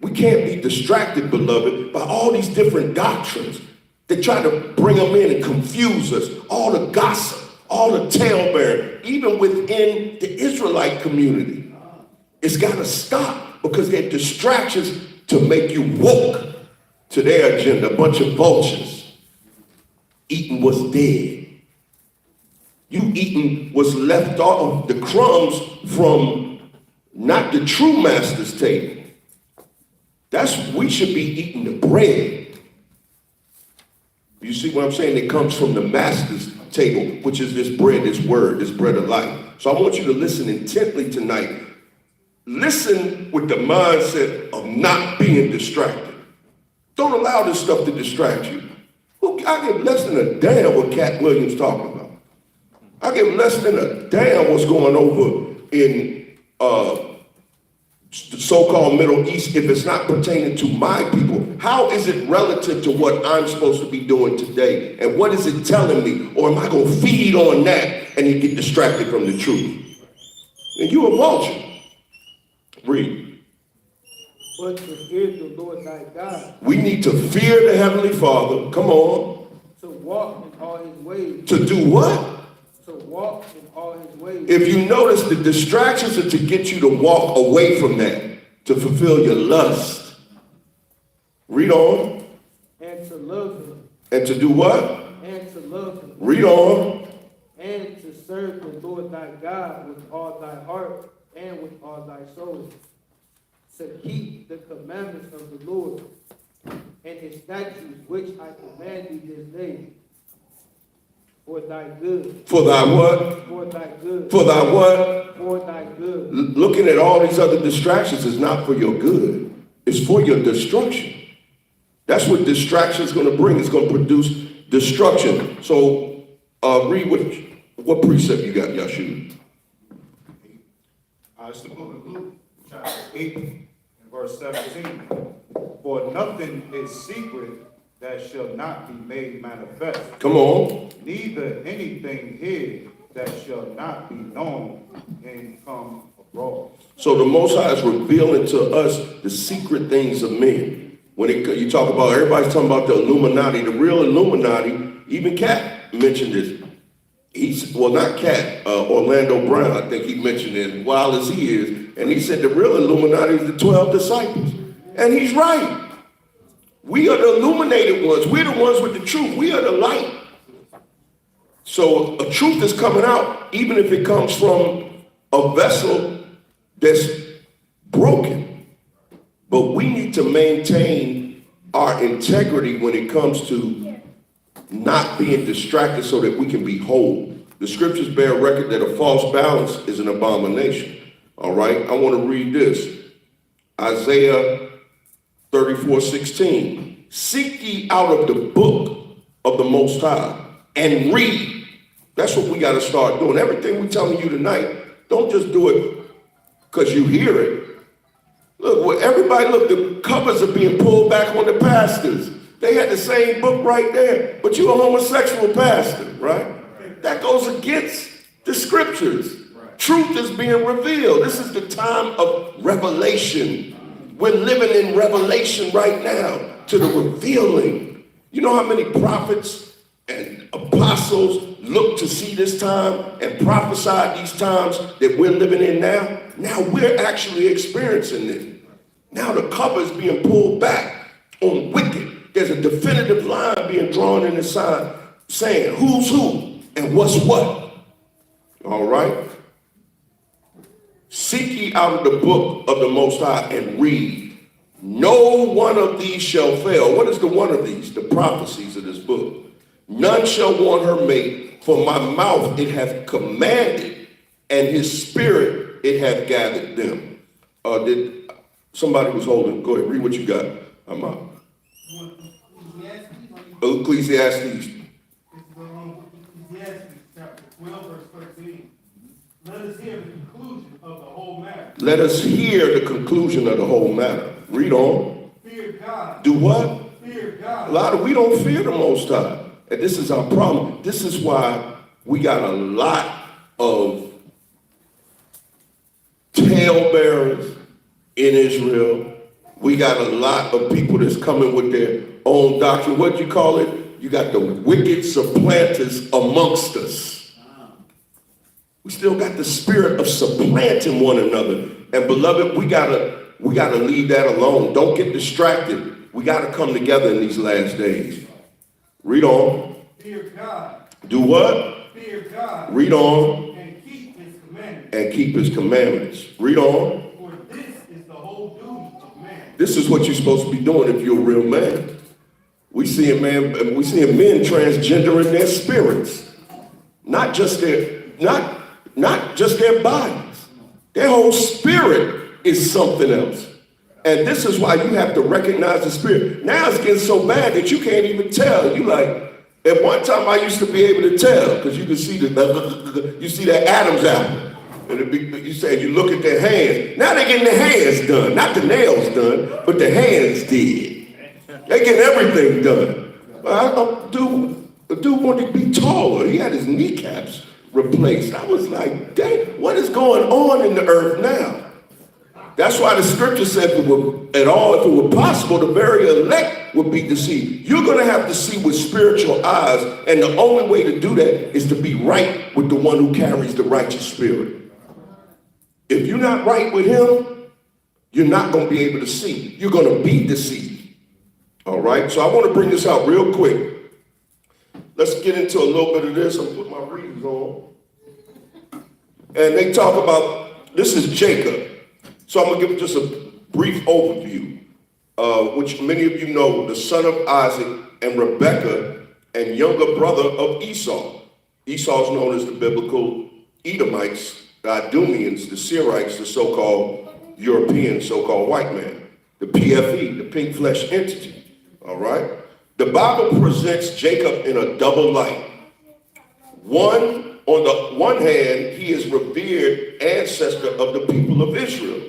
We can't be distracted, beloved, by all these different doctrines that try to bring them in and confuse us. All the gossip, all the talebearing, even within the Israelite community. It's got to stop because they're distractions to make you woke to their agenda. A bunch of vultures eating what's dead. You eating what's left off, the crumbs from not the true master's table. We should be eating the bread. You see what I'm saying? It comes from the master's table, which is this bread, this word, this bread of life. So I want you to listen intently tonight. Listen with the mindset of not being distracted. Don't allow this stuff to distract you. I give less than a damn what Cat Williams talking about. I give less than a damn what's going over in the so-called Middle East if it's not pertaining to my people. How is it relative to what I'm supposed to be doing today? And what is it telling me? Or am I going to feed on that and then get distracted from the truth? And you a vulture. Read. But to fear the Lord thy God. We need to fear the Heavenly Father. Come on. To walk in all his ways. To do what? To walk in all his ways. If you notice, the distractions are to get you to walk away from that, to fulfill your lust. Read on. And to love him. And to do what? And to love him. Read on. And to serve the Lord thy God with all thy heart and with all thy soul. To keep the commandments of the Lord and his statutes which I command thee this day. For thy good. For thy what? For thy good. For thy what? For thy good. Looking at all these other distractions is not for your good. It's for your destruction. That's what distraction is going to bring. It's going to produce destruction. So read what precept you got, Yahshua. It's the book of Luke, chapter 8, and verse 17. For nothing is secret that shall not be made manifest. Come on. Neither anything hid that shall not be known and come abroad. So the Most High is revealing to us the secret things of men. When you talk about, everybody's talking about the Illuminati, the real Illuminati, even Cat mentioned this. he's, well, not Cat, Orlando Brown, I think he mentioned it, wild as he is, and he said the real Illuminati is the 12 disciples. And he's right. We are the illuminated ones. We're the ones with the truth. We are the light. So a truth is coming out, even if it comes from a vessel that's broken. But we need to maintain our integrity when it comes to not being distracted so that we can be whole. The scriptures bear record that a false balance is an abomination. All right, I want to read this. Isaiah 34:16. Seek ye out of the book of the Most High and read. That's what we got to start doing. Everything we're telling you tonight, don't just do it because you hear it. Look, well, everybody, look, the covers are being pulled back on the pastors. They had the same book right there, but you're a homosexual pastor, right? That goes against the scriptures. Truth is being revealed. This is the time of revelation. We're living in revelation right now to the revealing. You know how many prophets and apostles look to see this time and prophesied these times that we're living in now? Now we're actually experiencing it. Now the cover is being pulled back on wicked. There's a definitive line being drawn in the side saying who's who and what's what. All right? Seek ye out of the book of the Most High and read. No one of these shall fail. What is the one of these? The prophecies of this book. None shall want her mate, for my mouth it hath commanded, and his spirit it hath gathered them. Did somebody was holding? Go ahead, read what you got. I'm out. Ecclesiastes. Ecclesiastes chapter 12, verse 13. Let us hear the conclusion of the whole matter. Let us hear the conclusion of the whole matter. Read on. Fear God. Do what? Fear God. A lot of we don't fear the Most High. And this is our problem. This is why we got a lot of talebearers in Israel. We got a lot of people that's coming with their own doctrine. What do you call it? You got the wicked supplanters amongst us. We still got the spirit of supplanting one another. And beloved, we gotta leave that alone. Don't get distracted. We gotta come together in these last days. Read on. Fear God. Do what? Fear God. Read on. And keep his commandments. And keep his commandments. Read on. For this is the whole duty of man. This is what you're supposed to be doing if you're a real man. We seeing men transgendering their spirits. Not just their bodies. Their whole spirit is something else. And this is why you have to recognize the spirit. Now it's getting so bad that you can't even tell. You like, at one time I used to be able to tell because you can see you see that Adam's apple. And you say, you look at their hands. Now they're getting their hands done. Not the nails done, but the hands did. They get everything done. The dude wanted to be taller. He had his kneecaps replaced. I was like, dang, what is going on in the earth now? That's why the scripture said if it were possible, the very elect would be deceived. You're going to have to see with spiritual eyes, and the only way to do that is to be right with the one who carries the righteous spirit. If you're not right with him, you're not going to be able to see. You're going to be deceived. All right? So I want to bring this out real quick. Let's get into a little bit of this. I'm putting my readings on. And they talk about, this is Jacob. So I'm going to give just a brief overview, which many of you know, the son of Isaac and Rebekah and younger brother of Esau. Esau is known as the biblical Edomites, the Idumeans, the Syrites, the so-called European, so-called white man, the PFE, the pink flesh entity. All right? The Bible presents Jacob in a double light. On the one hand, he is revered ancestor of the people of Israel.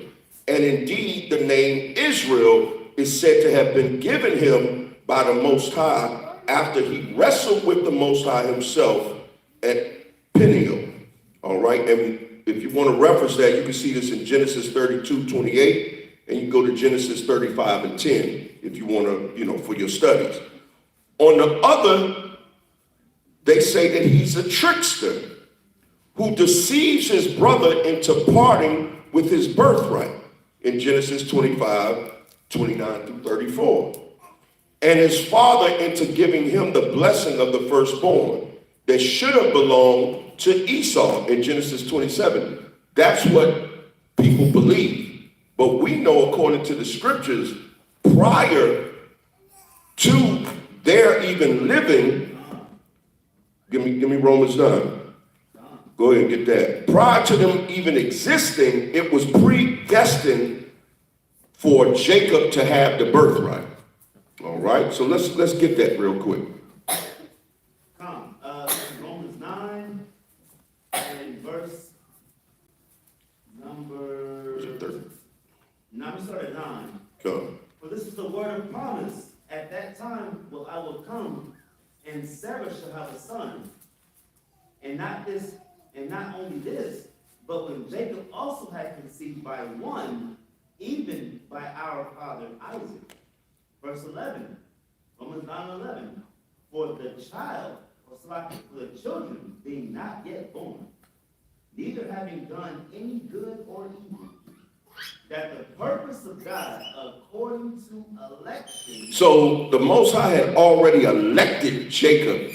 And indeed, the name Israel is said to have been given him by the Most High after he wrestled with the Most High himself at Peniel. All right? And if you want to reference that, you can see this in Genesis 32:28, and you can go to Genesis 35:10 if you want to, for your studies. On the other, they say that he's a trickster who deceives his brother into parting with his birthright in Genesis 25, 29 through 34. And his father into giving him the blessing of the firstborn that should have belonged to Esau in Genesis 27. That's what people believe. But we know, according to the scriptures, prior to their even living, give me Romans 9. Go ahead and get that. Prior to them even existing, it was predestined for Jacob to have the birthright. All right, so let's get that real quick. Romans 9 and verse number. Is it 30? Now we start at 9. Come. For this is the word of promise. At that time I will come, and Sarah shall have a son. And not only this, but when Jacob also had conceived by one, even by our father Isaac. Verse 11, Romans 9:11. For the children being not yet born, neither having done any good or evil, that the purpose of God according to election. So the Most High had already elected Jacob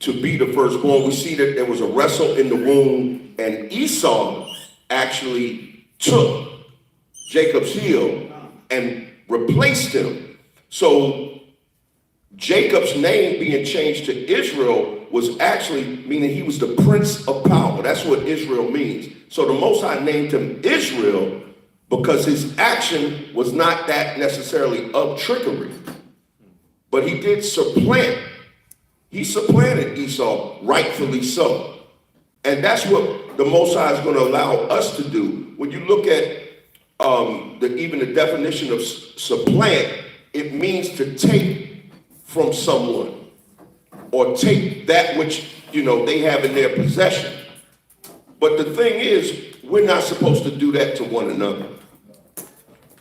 to be the firstborn. We see that there was a wrestle in the womb, and Esau actually took Jacob's heel and replaced him. So Jacob's name being changed to Israel was actually meaning he was the prince of power. That's what Israel means. So the Most High named him Israel because his action was not that necessarily of trickery, but he did supplant. He supplanted Esau, rightfully so. And that's what the Most High is going to allow us to do. When you look at even the definition of supplant, it means to take from someone or take that which, they have in their possession. But the thing is, we're not supposed to do that to one another.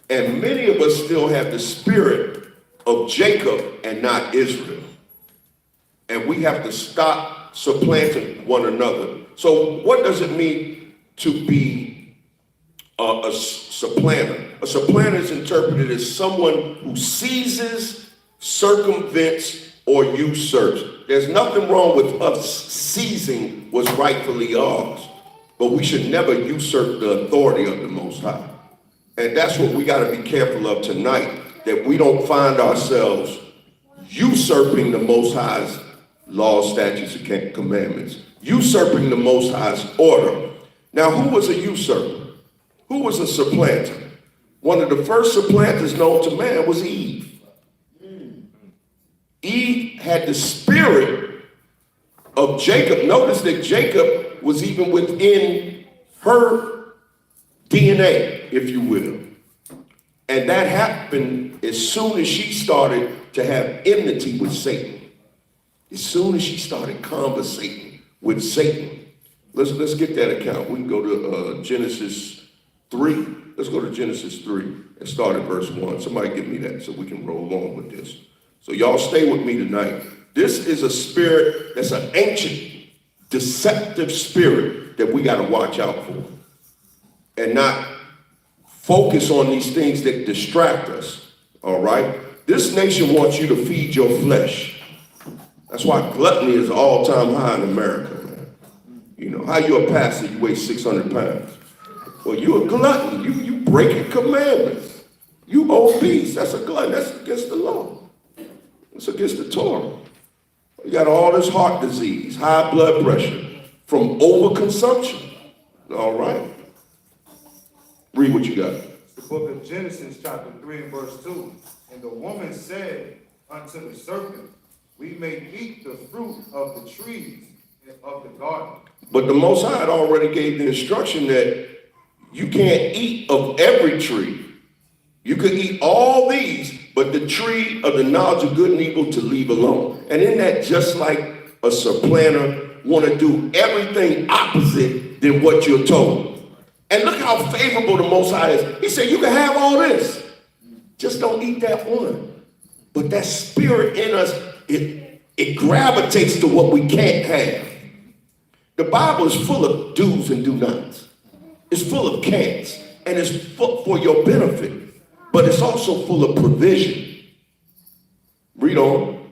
And many of us still have the spirit of Jacob and not Israel. And we have to stop supplanting one another. So what does it mean to be a supplanter? A supplanter is interpreted as someone who seizes, circumvents, or usurps. There's nothing wrong with us seizing what's rightfully ours, but we should never usurp the authority of the Most High. And that's what we got to be careful of tonight, that we don't find ourselves usurping the Most High's laws, statutes, and commandments, usurping the Most High's order. Now, who was a usurper? Who was a supplanter? One of the first supplanters known to man was Eve. Eve had the spirit of Jacob. Notice that Jacob was even within her DNA, if you will. And that happened as soon as she started to have enmity with Satan. As soon as she started conversating with Satan. Let's get that account. We can go to Genesis 3. Let's go to Genesis 3 and start at verse 1. Somebody give me that so we can roll on with this. So y'all stay with me tonight. This is a spirit that's an ancient, deceptive spirit that we got to watch out for. And not focus on these things that distract us. All right? This nation wants you to feed your flesh. That's why gluttony is an all-time high in America, man. How you a pastor, you weigh 600 pounds. Well, you a glutton. You breaking commandments. You obese. That's a glutton. That's against the law. It's against the Torah. You got all this heart disease, high blood pressure from overconsumption. All right? Read what you got. The book of Genesis, chapter 3 and verse 2. And the woman said unto the serpent, we may eat the fruit of the trees of the garden. But the Most High had already gave the instruction that you can't eat of every tree. You could eat all these, but the tree of the knowledge of good and evil to leave alone. And isn't that just like a supplanter want to do everything opposite than what you're told? And look how favorable the Most High is. He said, you can have all this. Just don't eat that one. But that spirit in us, it it gravitates to what we can't have. The Bible is full of do's and do nots. It's full of can'ts, and it's for your benefit, but it's also full of provision. Read on.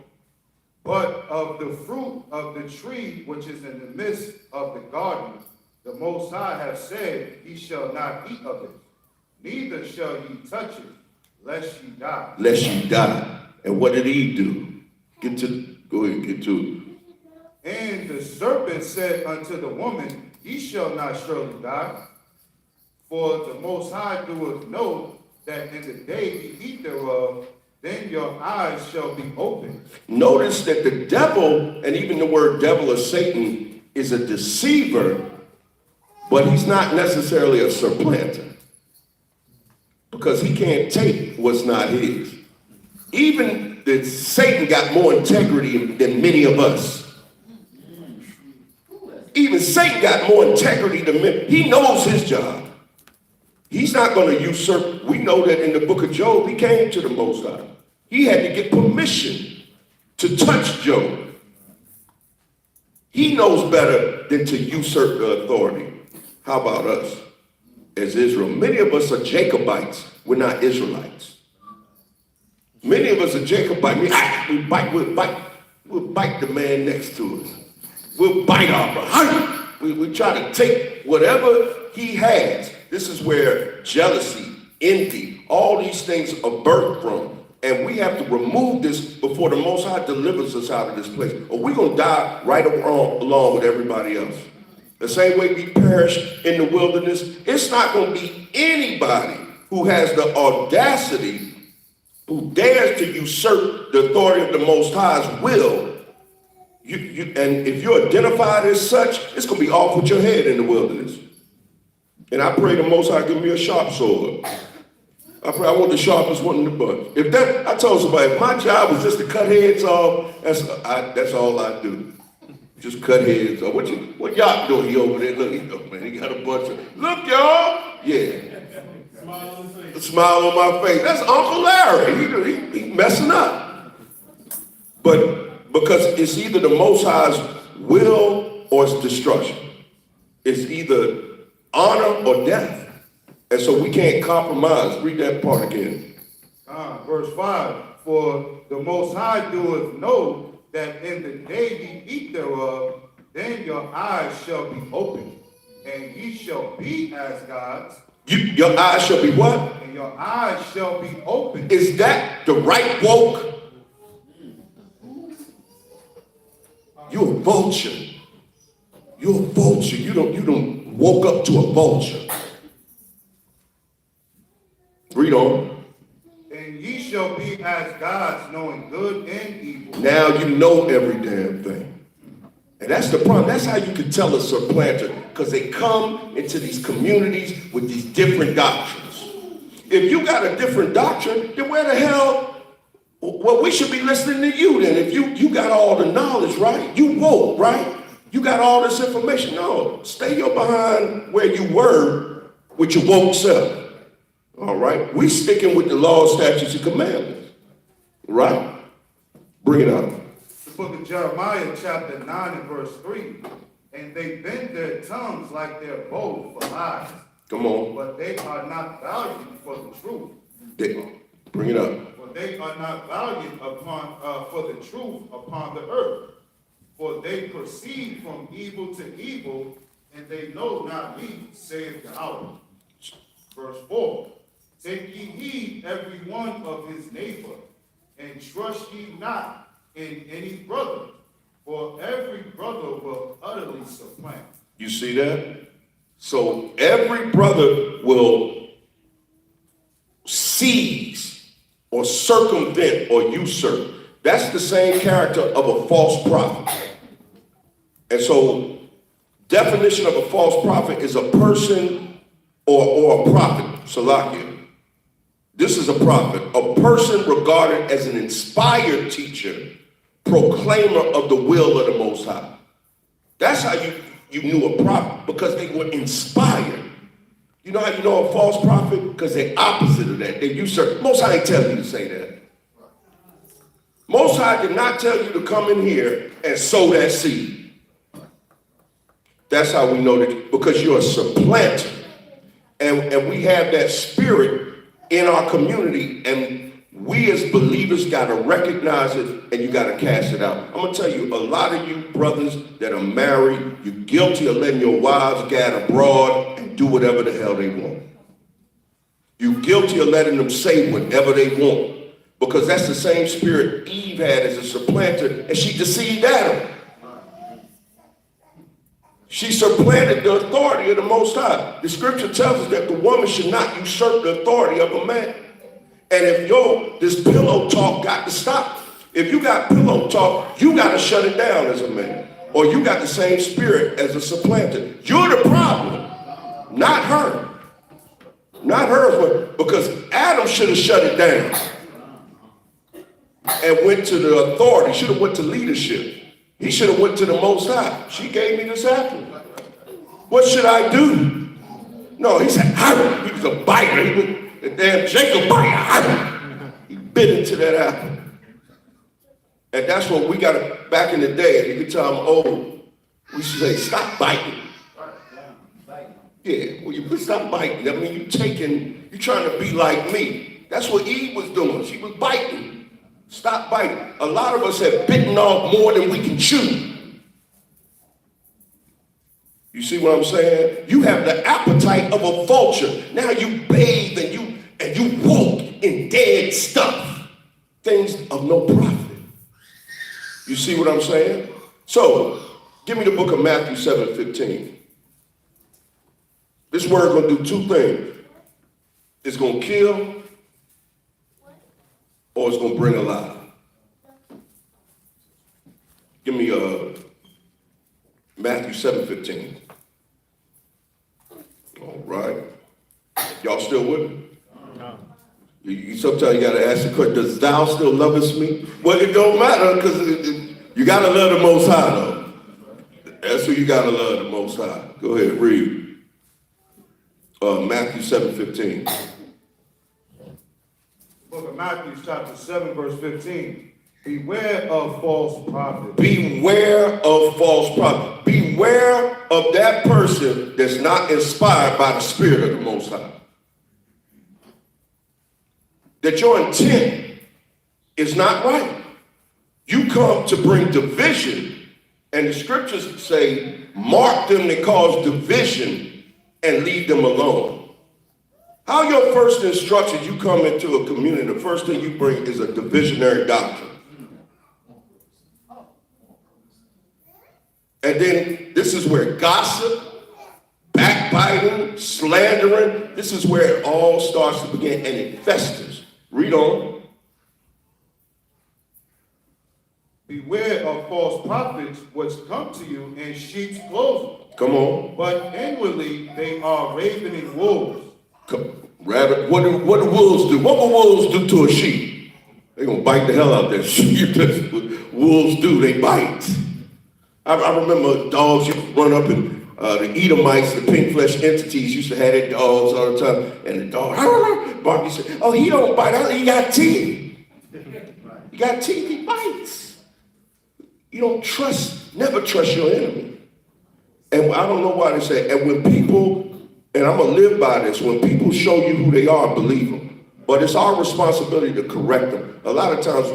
But of the fruit of the tree which is in the midst of the garden, the Most High hath said, ye shall not eat of it, neither shall ye touch it, lest ye die. Lest you die. And what did he do? Go ahead, get to it. And the serpent said unto the woman, ye shall not surely die, for the Most High doeth know that in the day ye eat thereof, then your eyes shall be opened. Notice that the devil, and even the word devil or Satan, is a deceiver, but he's not necessarily a supplanter, because he can't take what's not his. Even that Satan got more integrity than many of us. Even Satan got more integrity than many. He knows his job. He's not going to usurp. We know that in the book of Job, he came to the Most High. He had to get permission to touch Job. He knows better than to usurp the authority. How about us as Israel? Many of us are Jacobites. We're not Israelites. Many of us are Jacobites. We'll bite the man next to us. We'll bite our brother. We try to take whatever he has. This is where jealousy, envy, all these things are birthed from. And we have to remove this before the Most High delivers us out of this place. Or we're going to die right along with everybody else. The same way we perished in the wilderness, it's not going to be anybody who has the audacity, who dares to usurp the authority of the Most High's will. And if you're identified as such, it's going to be off with your head in the wilderness. And I pray the Most High give me a sharp sword. I pray I want the sharpest one in the bunch. I told somebody, if my job was just to cut heads off, that's all I do. Just cut heads off. What y'all doing? He over there, look, man, he got a bunch of, look, y'all. Yeah. A smile on my face. That's Uncle Larry. He messing up. But because it's either the Most High's will or it's destruction. It's either honor or death. And so we can't compromise. Read that part again. Verse 5, for the Most High doeth know that in the day ye eat thereof, then your eyes shall be opened, and ye shall be as gods. Your eyes shall be what? And your eyes shall be opened. Is that the right woke? You're a vulture. You're a vulture. You don't woke up to a vulture. Read on. And ye shall be as gods, knowing good and evil. Now you know every damn thing. And that's the problem. That's how you can tell a supplanter, because they come into these communities with these different doctrines. If you got a different doctrine, then where the hell, well, we should be listening to you then. If you got all the knowledge, right? You woke, right? You got all this information. No, stay your behind where you were with your woke self. All right? We sticking with the law, statutes, and commandments. Right? Bring it up. The book of Jeremiah, chapter 9 and verse 3. And they bend their tongues like their bow for lies. Come on. But they are not valiant for the truth. Bring it up. For they are not valiant for the truth upon the earth. For they proceed from evil to evil, and they know not me, saith Yahweh. Verse 4. Take ye heed every one of his neighbor, and trust ye not in any brother, for every brother will utterly supplant. You see that? So every brother will seize or circumvent or usurp. That's the same character of a false prophet. And so definition of a false prophet is a person or a prophet, Salakia. This is a prophet, a person regarded as an inspired teacher, proclaimer of the will of the Most High. That's how you knew a prophet, because they were inspired. You know how you know a false prophet? Because they're opposite of that. They usurp. Most High ain't telling you to say that. Most High did not tell you to come in here and sow that seed. That's how we know that, because you're a supplanter. And we have that spirit in our community, and we as believers got to recognize it, and you got to cast it out. I'm going to tell you, a lot of you brothers that are married, you're guilty of letting your wives gad abroad and do whatever the hell they want. You're guilty of letting them say whatever they want, because that's the same spirit Eve had as a supplanter, and she deceived Adam. She supplanted the authority of the Most High. The scripture tells us that the woman should not usurp the authority of a man. And if this pillow talk got to stop, if you got pillow talk, you got to shut it down as a man. Or you got the same spirit as a supplanter. You're the problem, not her. Not her, because Adam should have shut it down and went to the authority, should have went to leadership. He should have went to the Most High. She gave me this apple. What should I do? No, he said, he was a biter. He was a damn Jacob biter. He bit into that apple. And that's what we got to, back in the day, you could tell I'm old, we should say, stop biting. Yeah, well, you stop biting. I mean, you're trying to be like me. That's what Eve was doing. She was biting. Stop biting. A lot of us have bitten off more than we can chew. You see what I'm saying? You have the appetite of a vulture. Now you bathe and you walk in dead stuff. Things of no profit. You see what I'm saying? So, give me the book of Matthew 7:15. This word gonna do two things. It's gonna kill, or it's gonna bring alive. Give me Matthew 7:15. All right. Y'all still with me? Sometimes you gotta ask the question, does thou still lovest me? Well, it don't matter, because you gotta love the Most High, though. That's who you gotta love, the Most High. Go ahead, read. Matthew 7:15. Book of Matthew, chapter 7, verse 15. Beware of false prophets. Beware of false prophets. Beware of that person that's not inspired by the Spirit of the Most High. That your intent is not right. You come to bring division, and the scriptures say, mark them that cause division and leave them alone. How your first instruction, you come into a community, the first thing you bring is a divisionary doctrine. And then this is where gossip, backbiting, slandering, this is where it all starts to begin, and it festers. Read on. Beware of false prophets which come to you in sheep's clothing. Come on. But inwardly they are ravening wolves. Rabbit, what do wolves do? What will wolves do to a sheep? They're going to bite the hell out of that sheep. That's what wolves do. They bite. I remember dogs used to run up, and the Edomites, the pink flesh entities, used to have their dogs all the time. And the dog, Barky said, oh, he don't bite. He got teeth. He got teeth, he bites. You don't trust, never trust your enemy. And I don't know why they say, and when people, and I'm going to live by this, when people show you who they are, believe them. But it's our responsibility to correct them. A lot of times,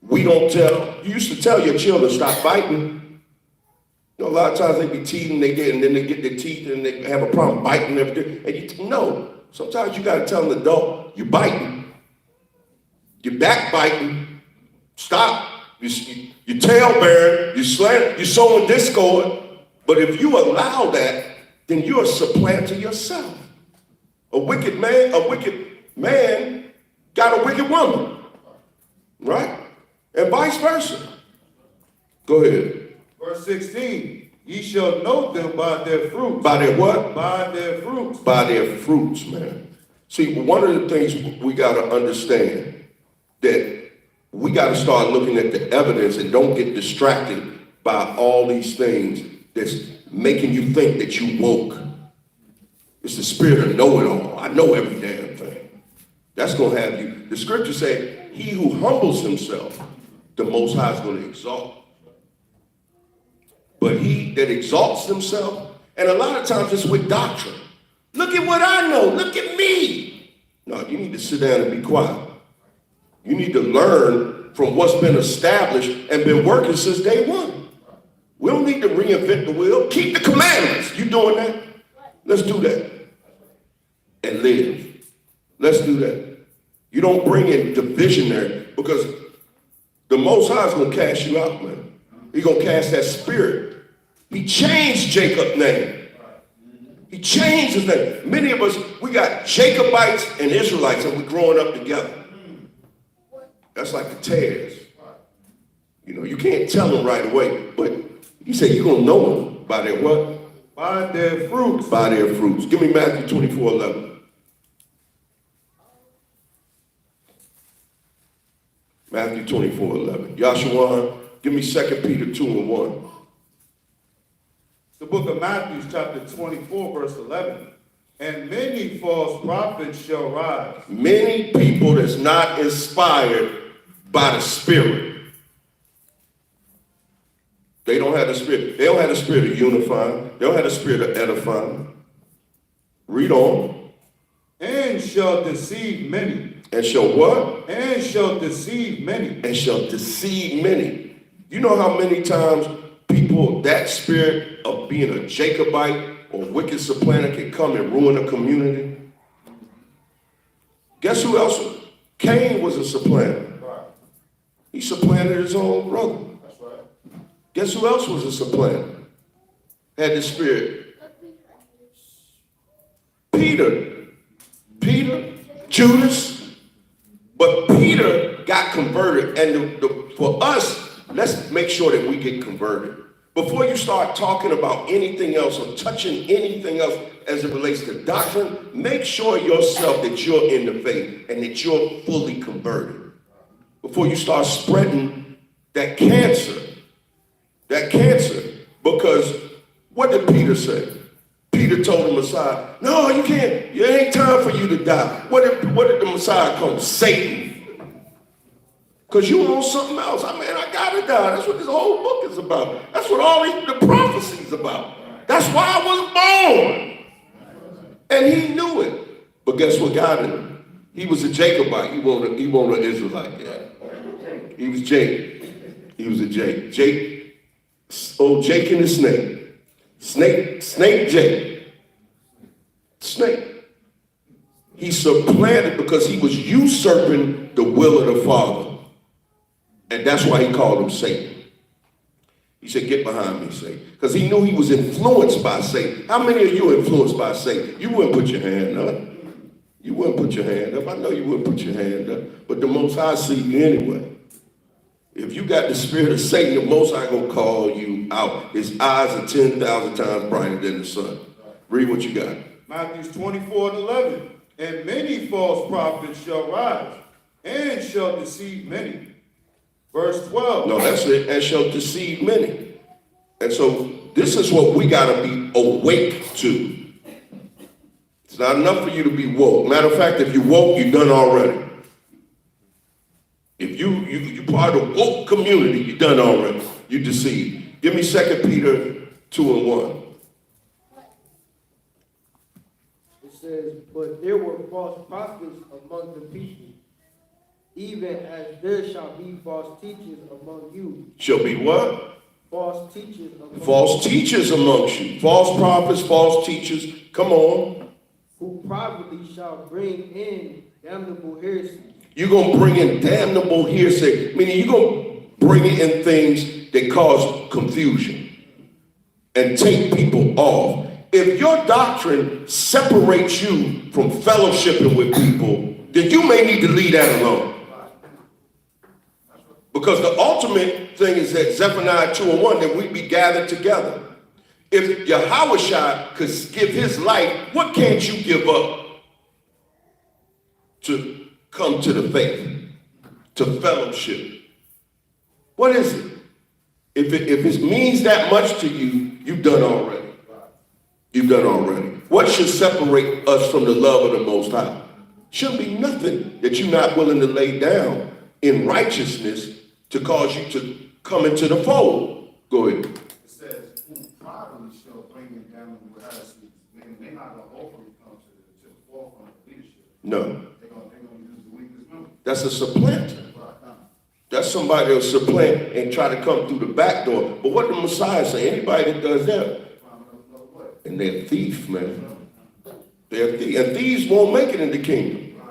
we don't tell. You used to tell your children, stop biting. You know, a lot of times they be teething, and then they get their teeth, and they have a problem biting and everything. And no, sometimes you got to tell an adult, you're biting. You're backbiting. Stop. You're tail bearing. You're sowing discord. But if you allow that, then you're a supplanter yourself. A wicked man got a wicked woman, right? And vice versa. Go ahead. Verse 16. Ye shall know them by their fruits. By their what? By their fruits. By their fruits, man. See, one of the things we got to understand, that we got to start looking at the evidence and don't get distracted by all these things that's making you think that you woke. It's the spirit of know-it-all. I know every damn thing. That's going to have you. The scripture say, he who humbles himself, the Most High is going to exalt. But he that exalts himself, and a lot of times it's with doctrine. Look at what I know. Look at me. No, you need to sit down and be quiet. You need to learn from what's been established and been working since day one. We don't need to reinvent the wheel. Keep the commandments. You doing that? Let's do that. And live. Let's do that. You don't bring in division there, because the Most High is going to cast you out, man. He's going to cast that spirit. He changed Jacob's name. He changed his name. Many of us, we got Jacobites and Israelites, and we're growing up together. That's like the tares. You know, you can't tell them right away, but he said you're going to know them by their what? By their fruits. By their fruits. Give me Matthew 24:11. Matthew 24:11. Yahawah, give me 2 Peter 2:1. The book of Matthew, chapter 24, verse 11. And many false prophets shall rise. Many people that's not inspired by the Spirit. They don't have the Spirit. They don't have the Spirit of unifying. They don't have the Spirit of edifying. Read on. And shall deceive many. And shall what? And shall deceive many. And shall deceive many. You know how many times people, that spirit of being a Jacobite or wicked supplanter can come and ruin a community? Guess who else? Cain was a supplanter. He supplanted his own brother. That's right. Guess who else was a supplanter? Had the spirit. Peter, Judas. But Peter got converted. And for us, let's make sure that we get converted. Before you start talking about anything else or touching anything else as it relates to doctrine, make sure yourself that you're in the faith and that you're fully converted. Before you start spreading that cancer. Because what did Peter say? Peter told the Messiah, no, you can't. It ain't time for you to die. What did the Messiah call him? Satan. Because you want something else. I gotta die. That's what this whole book is about. That's what all the prophecy is about. That's why I was born. And he knew it. But guess what got him? He was a Jacobite. He wasn't an Israelite. Yeah. He was Jake. He was a Jake. Jake and the snake. Snake Jake. Snake. He supplanted because he was usurping the will of the Father. And that's why he called him Satan. He said, get behind me, Satan. Because he knew he was influenced by Satan. How many of you are influenced by Satan? You wouldn't put your hand up. You wouldn't put your hand up. I know you wouldn't put your hand up. But the Most High see you anyway. If you got the spirit of Satan, the Most High gonna call you out. His eyes are 10,000 times brighter than the sun. Read what you got. Matthew 24:11. And many false prophets shall rise, and shall deceive many. Verse 12. No, that's it. And shall deceive many. And so this is what we gotta be awake to. It's not enough for you to be woke. Matter of fact, if you woke, you're done already. If you part of the woke community, you're done already. You deceived. Give me 2 Peter 2:1. It says, but there were false prophets among the people, even as there shall be false teachers among you. Shall be what? False teachers among False teachers amongst you. False prophets, false teachers. Come on. who privately shall bring in damnable heresy. You're going to bring in damnable hearsay, meaning you're going to bring in things that cause confusion and take people off. If your doctrine separates you from fellowshipping with people, then you may need to leave that alone. Because the ultimate thing is that Zephaniah 2:1, that we be gathered together. If YAHAWAH'S could give his life, what can't you give up to come to the faith, to fellowship? What is it? If it means that much to you, you've done already. You've done already. What should separate us from the love of the Most High? Shouldn't be nothing that you're not willing to lay down in righteousness to cause you to come into the fold. Go ahead. It says, who privately shall bring it down with heresies. Meaning they're not going to openly come to the forefront of leadership. No, They're going to use the weakest member. that's a supplanter. That's somebody that'll supplant and try to come through the back door. But what the Messiah say? Anybody that does that, and they're a thief, man. They're a thief. And thieves won't make it in the kingdom.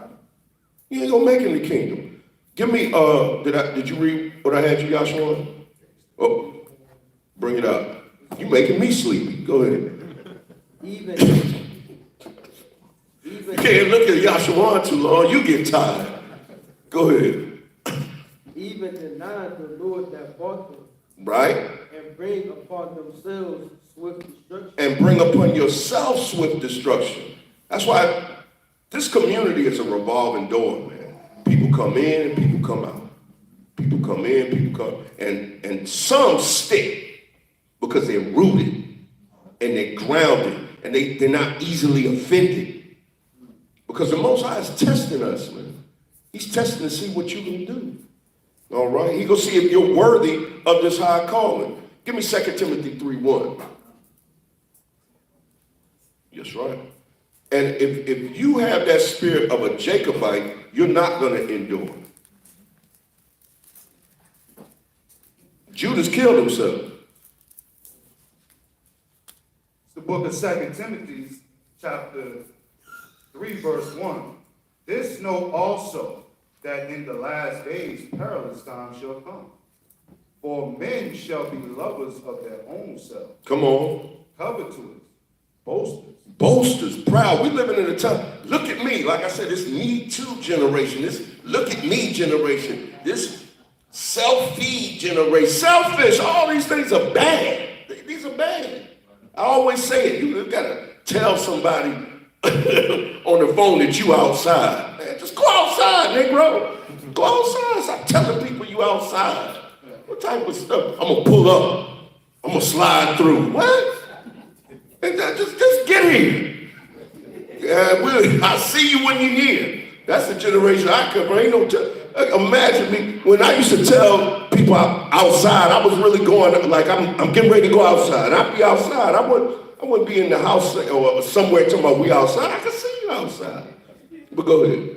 You ain't gonna make it in the kingdom. Give me, did you read what I had you, Yahshua? Oh, bring it up. You making me sleepy. Go ahead. Even You can't look at Yahshua too long. You get tired. Go ahead. even deny the Lord that bought them, Right? and bring upon themselves swift destruction. And bring upon yourself swift destruction. That's why this community is a revolving door, man. People come in and people come out. People come in, people come, and some stick because they're rooted and they're grounded and they're not easily offended. Because the Most High is testing us, man. He's testing to see what you can do. All right? He's going to see if you're worthy of this high calling. Give me 2 Timothy 3:1. Yes, right. And if you have that spirit of a Jacobite, you're not going to endure. Judas killed himself. It's the book of 2 Timothy, chapter 3, verse 1. This know also, that in the last days perilous times shall come. For men shall be lovers of their own self, Come on. covetous, boasters. Boasters, proud. We living in a time. Look at me. Like I said, this Me Too generation. This look at me generation. This self-feed generation. Selfish. All these things are bad. These are bad. I always say it. You gotta tell somebody on the phone that you outside. Man, just go outside, Negro. Go outside. Stop telling people you outside. What type of stuff? I'm gonna pull up. I'm gonna slide through. What? And just get here. Yeah, I see you when you're here. That's the generation I come from. Ain't no imagine me when I used to tell people outside. I was really going like I'm getting ready to go outside. I'd be outside. I wouldn't be in the house or somewhere talking about we outside. I can see you outside. But go ahead.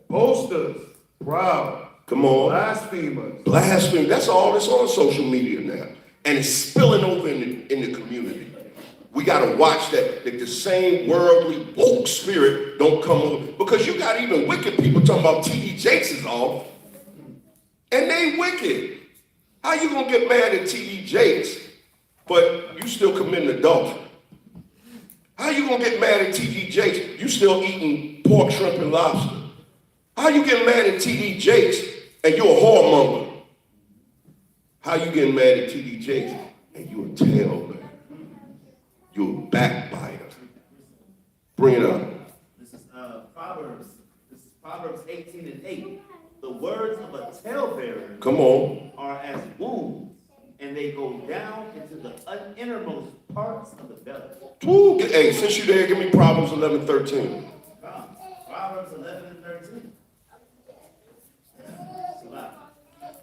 Boasters, proud, Come on. blasphemers, Blasphemy. That's all that's on social media now. And it's spilling over in the community. We got to watch that the same worldly woke spirit don't come over. Because you got even wicked people talking about T.D. Jakes is off. And they wicked. How you going to get mad at T.D. Jakes, but you still committing adultery? How you going to get mad at T.D. Jakes? You still eating pork, shrimp, and lobster? How you getting mad at T.D. Jakes and you're a whoremonger? How you getting mad at T.D. Jakes and you're a tale man? You're a backbiter. Bring it up. This is Proverbs. This is Proverbs 18:8. The words of a talebearer Come on. are as wounds, and they go down into the innermost parts of the belly. Ooh, hey, since you're there, give me Proverbs 11:13. Proverbs 11:13.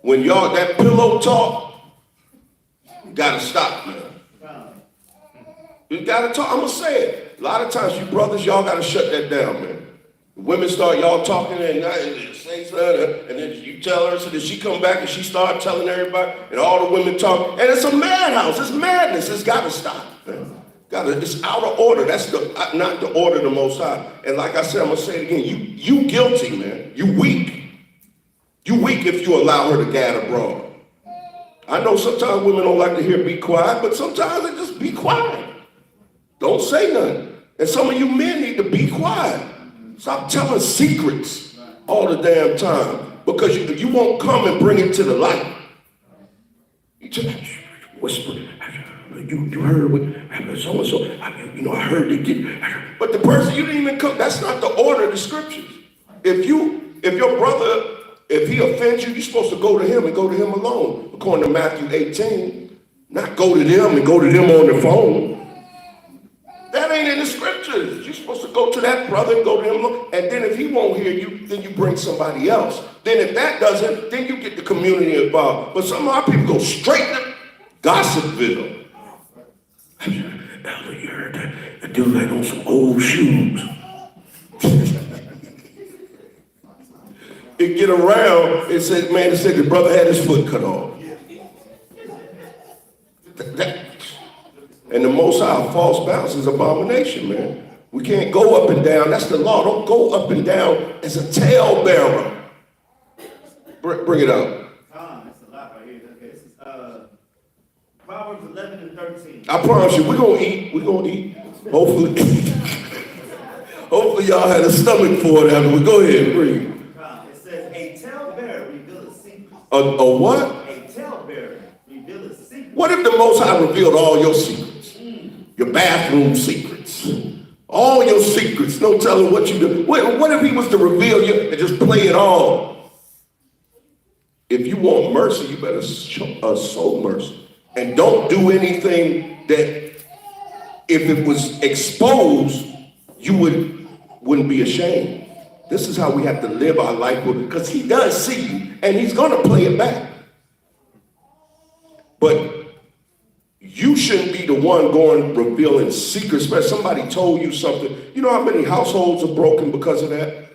When y'all, that pillow talk, you gotta stop, man. You gotta talk. I'm gonna say it. A lot of times, you brothers, y'all gotta shut that down, man. Women start y'all talking and say something, and then you tell her, so then she come back and she start telling everybody, and all the women talk, and it's a madhouse. It's madness. It's gotta stop, man. It's out of order. That's not the order of the Most High. And like I said, I'm gonna say it again. You guilty, man. You weak. You weak if you allow her to gad abroad. I know sometimes women don't like to hear be quiet, but sometimes they just be quiet. Don't say nothing. And some of you men need to be quiet. Stop telling secrets all the damn time because you won't come and bring it to the light. You just whisper, you heard what so-and-so, I heard they did. But the person, you didn't even come. That's not the order of the scriptures. If your brother, if he offends you, you're supposed to go to him and go to him alone, according to Matthew 18. Not go to them and go to them on the phone. That ain't in the scriptures. You're supposed to go to that brother and go to him, look, and then if he won't hear you, then you bring somebody else. Then if that doesn't, then you get the community involved. But some of our people go straight to Gossipville. Elder, you heard that dude had on some old shoes. It get around, it said, man, it said the brother had his foot cut off. And the Most High, false balance is abomination, man. We can't go up and down. That's the law. Don't go up and down as a talebearer. Bring it out. That's a lot right here. Okay, this is Proverbs 11 and 13. I promise you, we're going to eat. We're going to eat. Hopefully, hopefully y'all had a stomach for it after we go ahead and read. It says, a talebearer revealeth secrets. A what? A talebearer revealeth secrets. What if the Most High revealed all your secrets? Your bathroom secrets. All your secrets. No telling what you do. What if he was to reveal you and just play it all? If you want mercy, you better sow mercy. And don't do anything that if it was exposed, you wouldn't be ashamed. This is how we have to live our life, because he does see you and he's going to play it back. But you shouldn't be the one going revealing secrets. But somebody told you something. You know how many households are broken because of that?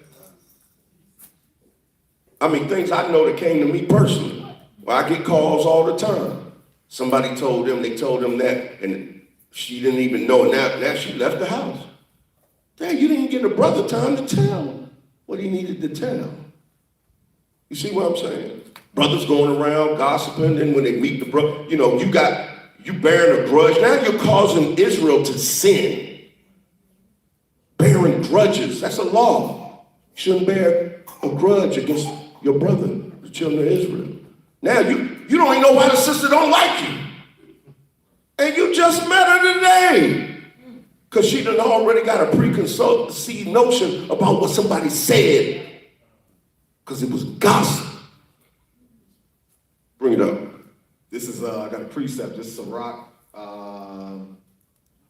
I mean, things I know that came to me personally. Well, I get calls all the time. Somebody told them, they told them that, and she didn't even know. Now she left the house. Dang, you didn't give a brother time to tell what he needed to tell. You see what I'm saying? Brothers going around gossiping, and when they meet the brother, you bearing a grudge. Now you're causing Israel to sin. Bearing grudges, that's a law. You shouldn't bear a grudge against your brother, the children of Israel. Now you don't even know why the sister don't like you. And you just met her today. Because she done already got a preconceived notion about what somebody said. Because it was gossip. Bring it up. This is, I got a precept, this is Sirach,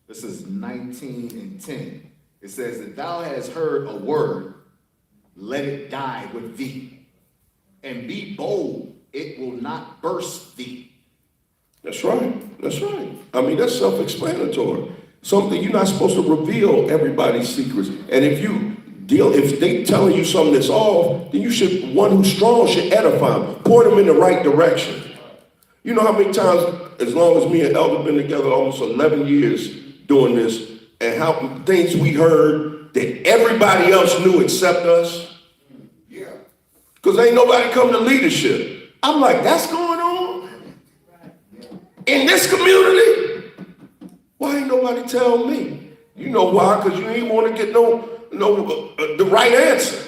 this is 19 and 10. It says, if thou hast heard a word, let it die with thee. And be bold, it will not burst thee. That's right, that's right. I mean, that's self-explanatory. Something you're not supposed to reveal everybody's secrets. And if they telling you something that's off, then one who's strong should edify them, point them in the right direction. You know how many times, as long as me and Elder been together almost 11 years doing this, and how things we heard that everybody else knew except us? Yeah. Because ain't nobody come to leadership. I'm like, that's going on? In this community? Why ain't nobody tell me? You know why? Because you ain't want to get the right answer.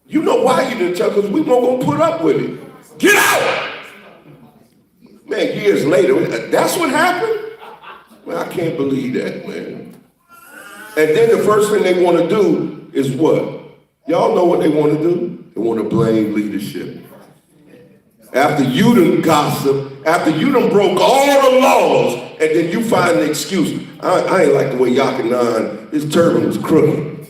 You know why you didn't tell? Because we weren't going to put up with it. Get out! Man, years later, that's what happened? Man, I can't believe that, man. And then the first thing they want to do is what? Y'all know what they want to do? They want to blame leadership. After you done gossip, after you done broke all the laws, and then you find an excuse. I ain't like the way Yakanan, his turban was crooked.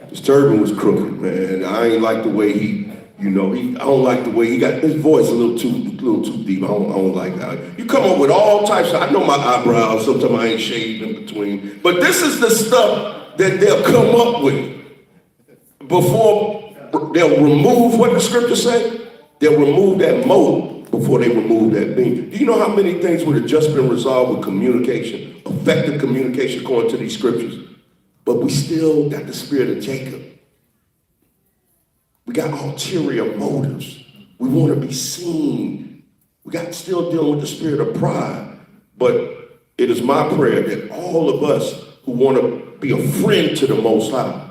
His turban was crooked, man. I ain't like the way I don't like the way he got his voice a little too deep. I don't like that. You come up with all types of, I know my eyebrows, sometimes I ain't shaved in between. But this is the stuff that they'll come up with before they'll remove what the scriptures say. They'll remove that mold before they remove that being. Do you know how many things would have just been resolved with communication, effective communication according to these scriptures? But we still got the spirit of Jacob. We got ulterior motives. We want to be seen. We got still dealing with the spirit of pride. But it is my prayer that all of us who want to be a friend to the Most High,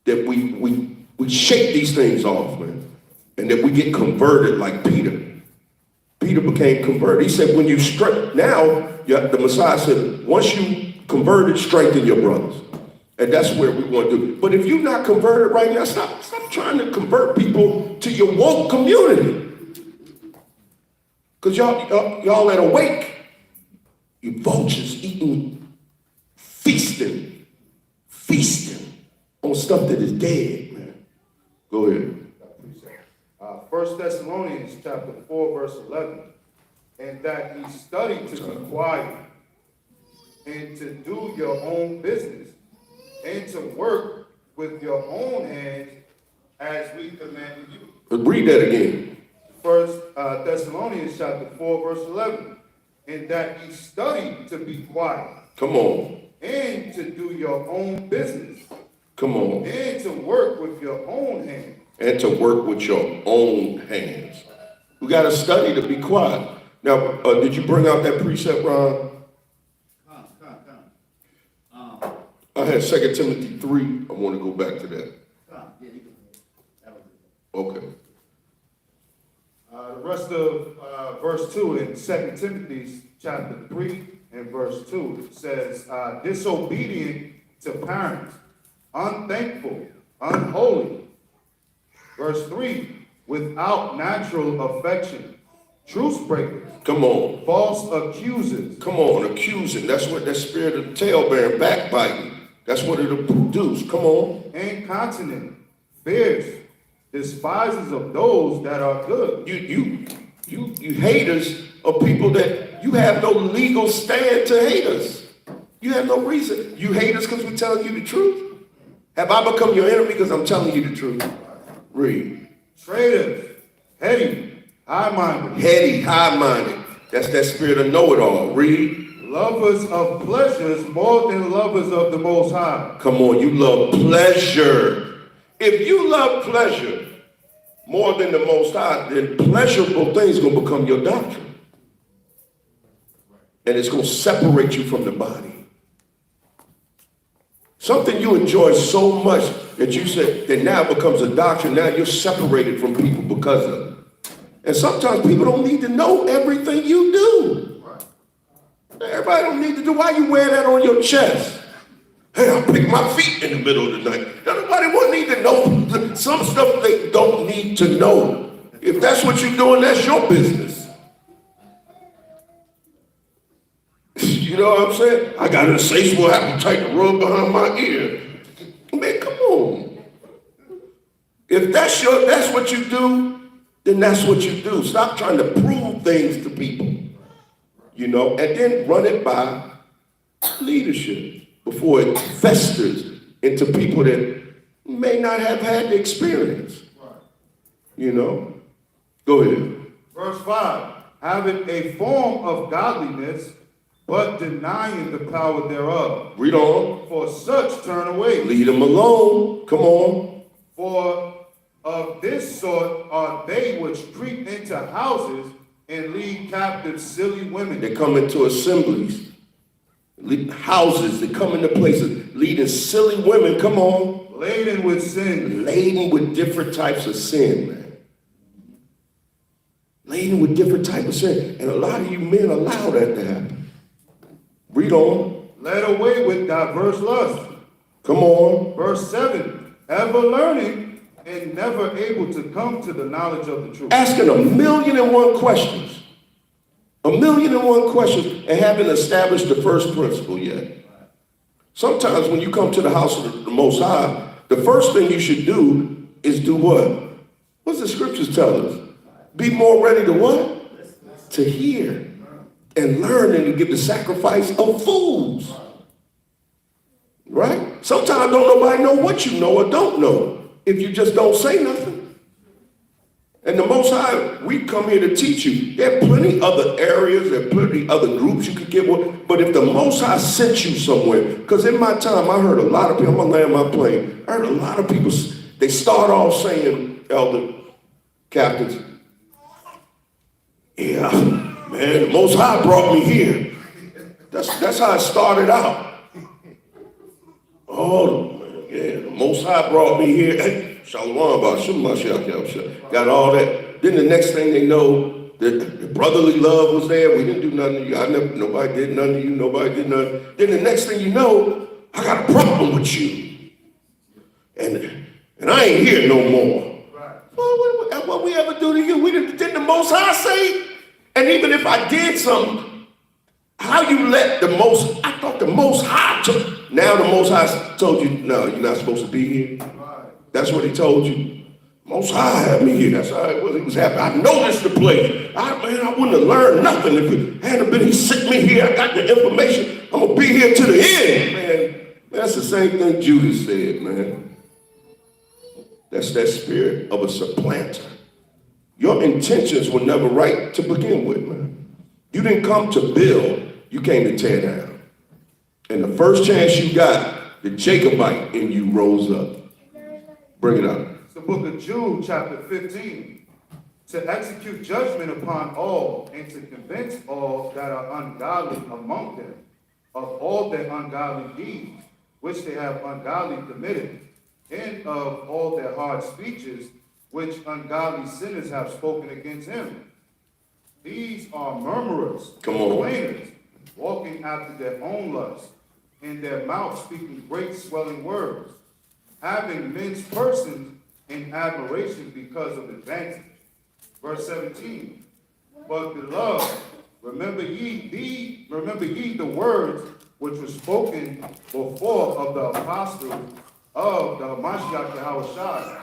that we shake these things off, man, and that we get converted like Peter. Peter became converted. He said, when you the Messiah said, once you converted, strengthen your brothers. And that's where we want to do. But if you're not converted right now, stop trying to convert people to your woke community. Because y'all at awake, you vultures eating, feasting stuff that is dead, man. Go ahead. 1 Thessalonians chapter 4, verse 11. And that ye study to be quiet, and to do your own business, and to work with your own hands, as we commanded you. Read that again. 1 Thessalonians chapter 4, verse 11. And that ye study to be quiet, Come on. and to do your own business, Come on. and to work with your own hands. And to work with your own hands. We got to study to be quiet. Now, did you bring out that precept, Ron? I had 2 Timothy 3. I want to go back to that. Okay. The rest of verse 2 in 2 Timothy chapter 3 and verse 2 says, disobedient to parents, unthankful, unholy. Verse 3, without natural affection, truce breakers, Come on. false accusers, Come on, accusing. That's what that spirit of tailbearing, backbiting. That's what it'll produce. Come on. incontinent, fierce, despisers of those that are good. You haters of people that you have no legal stand to hate us. You have no reason. You hate us because we're telling you the truth. Have I become your enemy because I'm telling you the truth? Read. Traitors, heady, high-minded, Heady, high-minded. That's that spirit of know-it-all. Read. lovers of pleasures more than lovers of the Most High. Come on, you love pleasure. If you love pleasure more than the Most High, then pleasurable things are going to become your doctrine. And it's going to separate you from the body. Something you enjoy so much that you say that now becomes a doctrine. Now you're separated from people because of it. And sometimes people don't need to know everything you do. Everybody don't need to do. Why you wear that on your chest? Hey, I pick my feet in the middle of the night. Nobody won't need to know some stuff they don't need to know. If that's what you're doing, that's your business. You know what I'm saying? I got an insatiable appetite to rub behind my ear. Man, come on. If that's what you do, then that's what you do. Stop trying to prove things to people. You know, and then run it by leadership before it festers into people that may not have had the experience. You know? Go ahead. Verse 5, having a form of godliness, but denying the power thereof. Read on. For such turn away. Leave them alone. Come on. For of this sort are they which creep into houses and lead captive silly women. They come into assemblies, houses, they come into places, leading silly women, come on. Laden with sin. Laden with different types of sin, man. Laden with different types of sin. And a lot of you men allow that to happen. Read on. Led away with diverse lusts. Come on. Verse 7, ever learning and never able to come to the knowledge of the truth. Asking 1,000,001 questions. 1,000,001 questions and haven't established the first principle yet. Sometimes when you come to the house of the Most High, the first thing you should do is do what? What's the scriptures tell us? Be more ready to what? To hear and learn and to give the sacrifice of fools. Right? Sometimes don't nobody know what you know or don't know if you just don't say nothing. And the Most High, we come here to teach you. There are plenty other areas, there are plenty other groups you could get with. But if the Most High sent you somewhere, because in my time, I heard a lot of people, I'm going to land my plane. I heard a lot of people, they start off saying, elder captains, yeah, man, the Most High brought me here. That's how it started out. Oh, man, yeah, the Most High brought me here. Hey, Shalom, got all that. Then the next thing they know, the brotherly love was there. We didn't do nothing to you. Nobody did nothing to you. Nobody did nothing. Then the next thing you know, I got a problem with you. And I ain't here no more. Well, what we ever do to you? Didn't the Most High say? And even if I did something, how you let I thought the Most High Now the Most High told you, no, you're not supposed to be here. Right. That's what he told you. Most High had me here. That's how it was. He was happy. I noticed the place. I wouldn't have learned nothing if it hadn't been he sent me here. I got the information. I'm going to be here to the end, man. That's the same thing Judas said, man. That's that spirit of a supplanter. Your intentions were never right to begin with, man. You didn't come to build. You came to tear down. And the first chance you got, the Jacobite in you rose up. Bring it up. It's the book of Jude, chapter 15. To execute judgment upon all and to convince all that are ungodly among them of all their ungodly deeds, which they have ungodly committed, and of all their hard speeches, which ungodly sinners have spoken against him. These are murmurers, complainers, walking after their own lusts, and their mouth speaking great swelling words, having men's persons in admiration because of advantage. Verse 17. But beloved, remember ye the words which were spoken before of the apostles of the Mashiach YAHAWAH'S,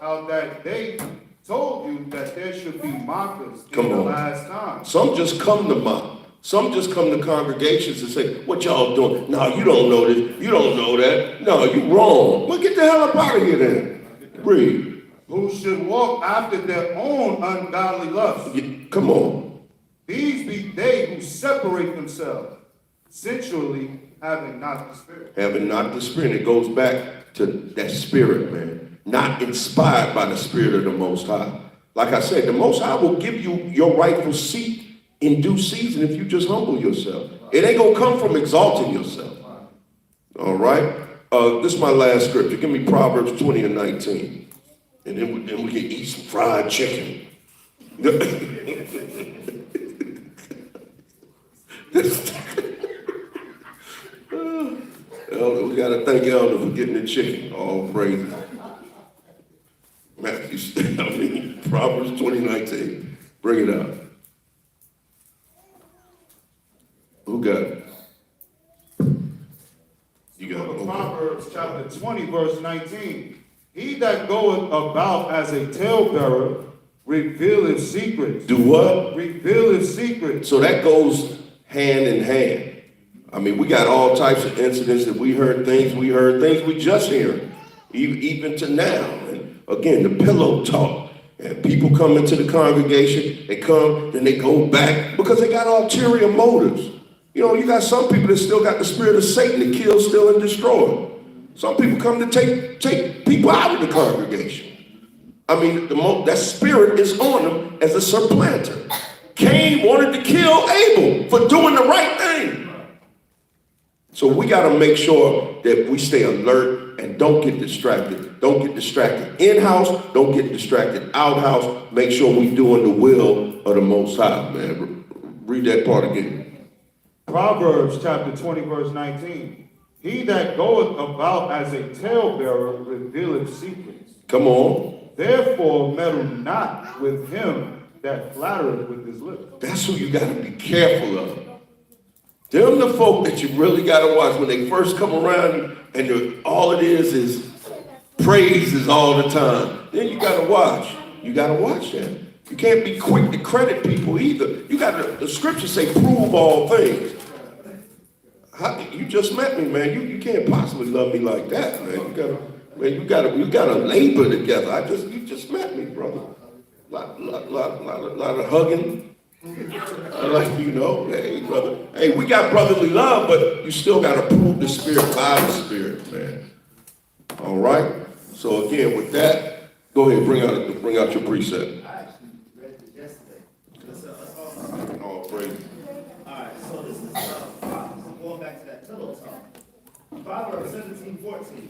how that they told you that there should be mockers in the last time. Some just come to mock. Some just come to congregations and say, what y'all doing? No, you don't know this. You don't know that. No, you wrong. Well, get the hell up out of here then. Breathe. Who should walk after their own ungodly lusts. Come on. These be they who separate themselves, sensually having not the Spirit. Having not the Spirit. It goes back to that spirit, man. Not inspired by the Spirit of the Most High. Like I said, the Most High will give you your rightful seat in due season if you just humble yourself. It ain't gonna come from exalting yourself. All right? This is my last scripture. Give me Proverbs 20 and 19. And then we can eat some fried chicken. Elder, we gotta thank Elder for getting the chicken. All praise. Proverbs 20:19. Bring it up. Who got it? You got it. Okay. Proverbs chapter 20, verse 19. He that goeth about as a talebearer revealeth secrets. Do what? Revealeth secrets. So that goes hand in hand. I mean, we got all types of incidents that we heard things we just hear, even to now. And again, the pillow talk. And people come into the congregation, they come, then they go back because they got ulterior motives. You know, you got some people that still got the spirit of Satan to kill, steal, and destroy. Some people come to take people out of the congregation. I mean, that spirit is on them as a supplanter. Cain wanted to kill Abel for doing the right thing. So we got to make sure that we stay alert and don't get distracted. Don't get distracted in-house. Don't get distracted out-house. Make sure we doing the will of the Most High, man. Read that part again. Proverbs chapter 20, verse 19. He that goeth about as a talebearer revealeth secrets. Come on. Therefore meddle not with him that flattereth with his lips. That's who you got to be careful of. Them the folk that you really got to watch when they first come around and all it is praises all the time. Then you got to watch. You got to watch that. You can't be quick to credit people either. You got to, the scriptures say prove all things. You just met me, man. You can't possibly love me like that, man. You gotta labor together. You just met me, brother. Lot of hugging. Like, you know, hey, brother. Hey, we got brotherly love, but you still gotta prove the spirit by the spirit, man. All right. So again, with that, go ahead, bring out your precept. I actually read this yesterday. All praise. All right, so this is going back to that pillow talk. Proverbs 17:14.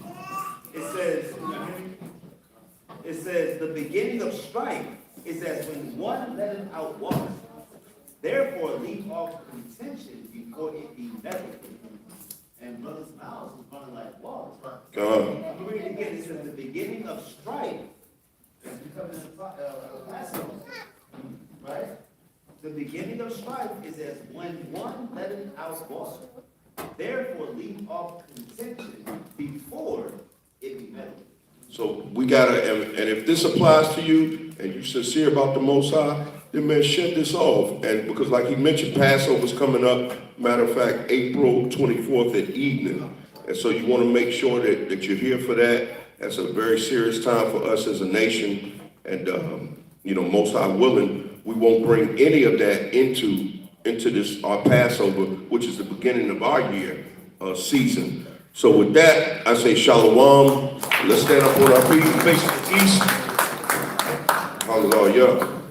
It says, the beginning of strife is as when one letteth out water. Therefore leave off contention before it be nettled. And brother's mouth is running like water. Let me read it again. It says the beginning of strife is becoming a classroom. Right? The beginning of strife is as when one letteth out water. Therefore, leave off contention before it be met with. So we gotta, and if this applies to you, and you're sincere about the Most High, then man, shut this off. And because like he mentioned, Passover's coming up, matter of fact, April 24th at evening. And so you wanna make sure that you're here for that. That's a very serious time for us as a nation. And, Most High willing, we won't bring any of that into this, our Passover, which is the beginning of our year, season. So with that, I say shalom. Let's stand up on our feet, face the east. Hallelujah.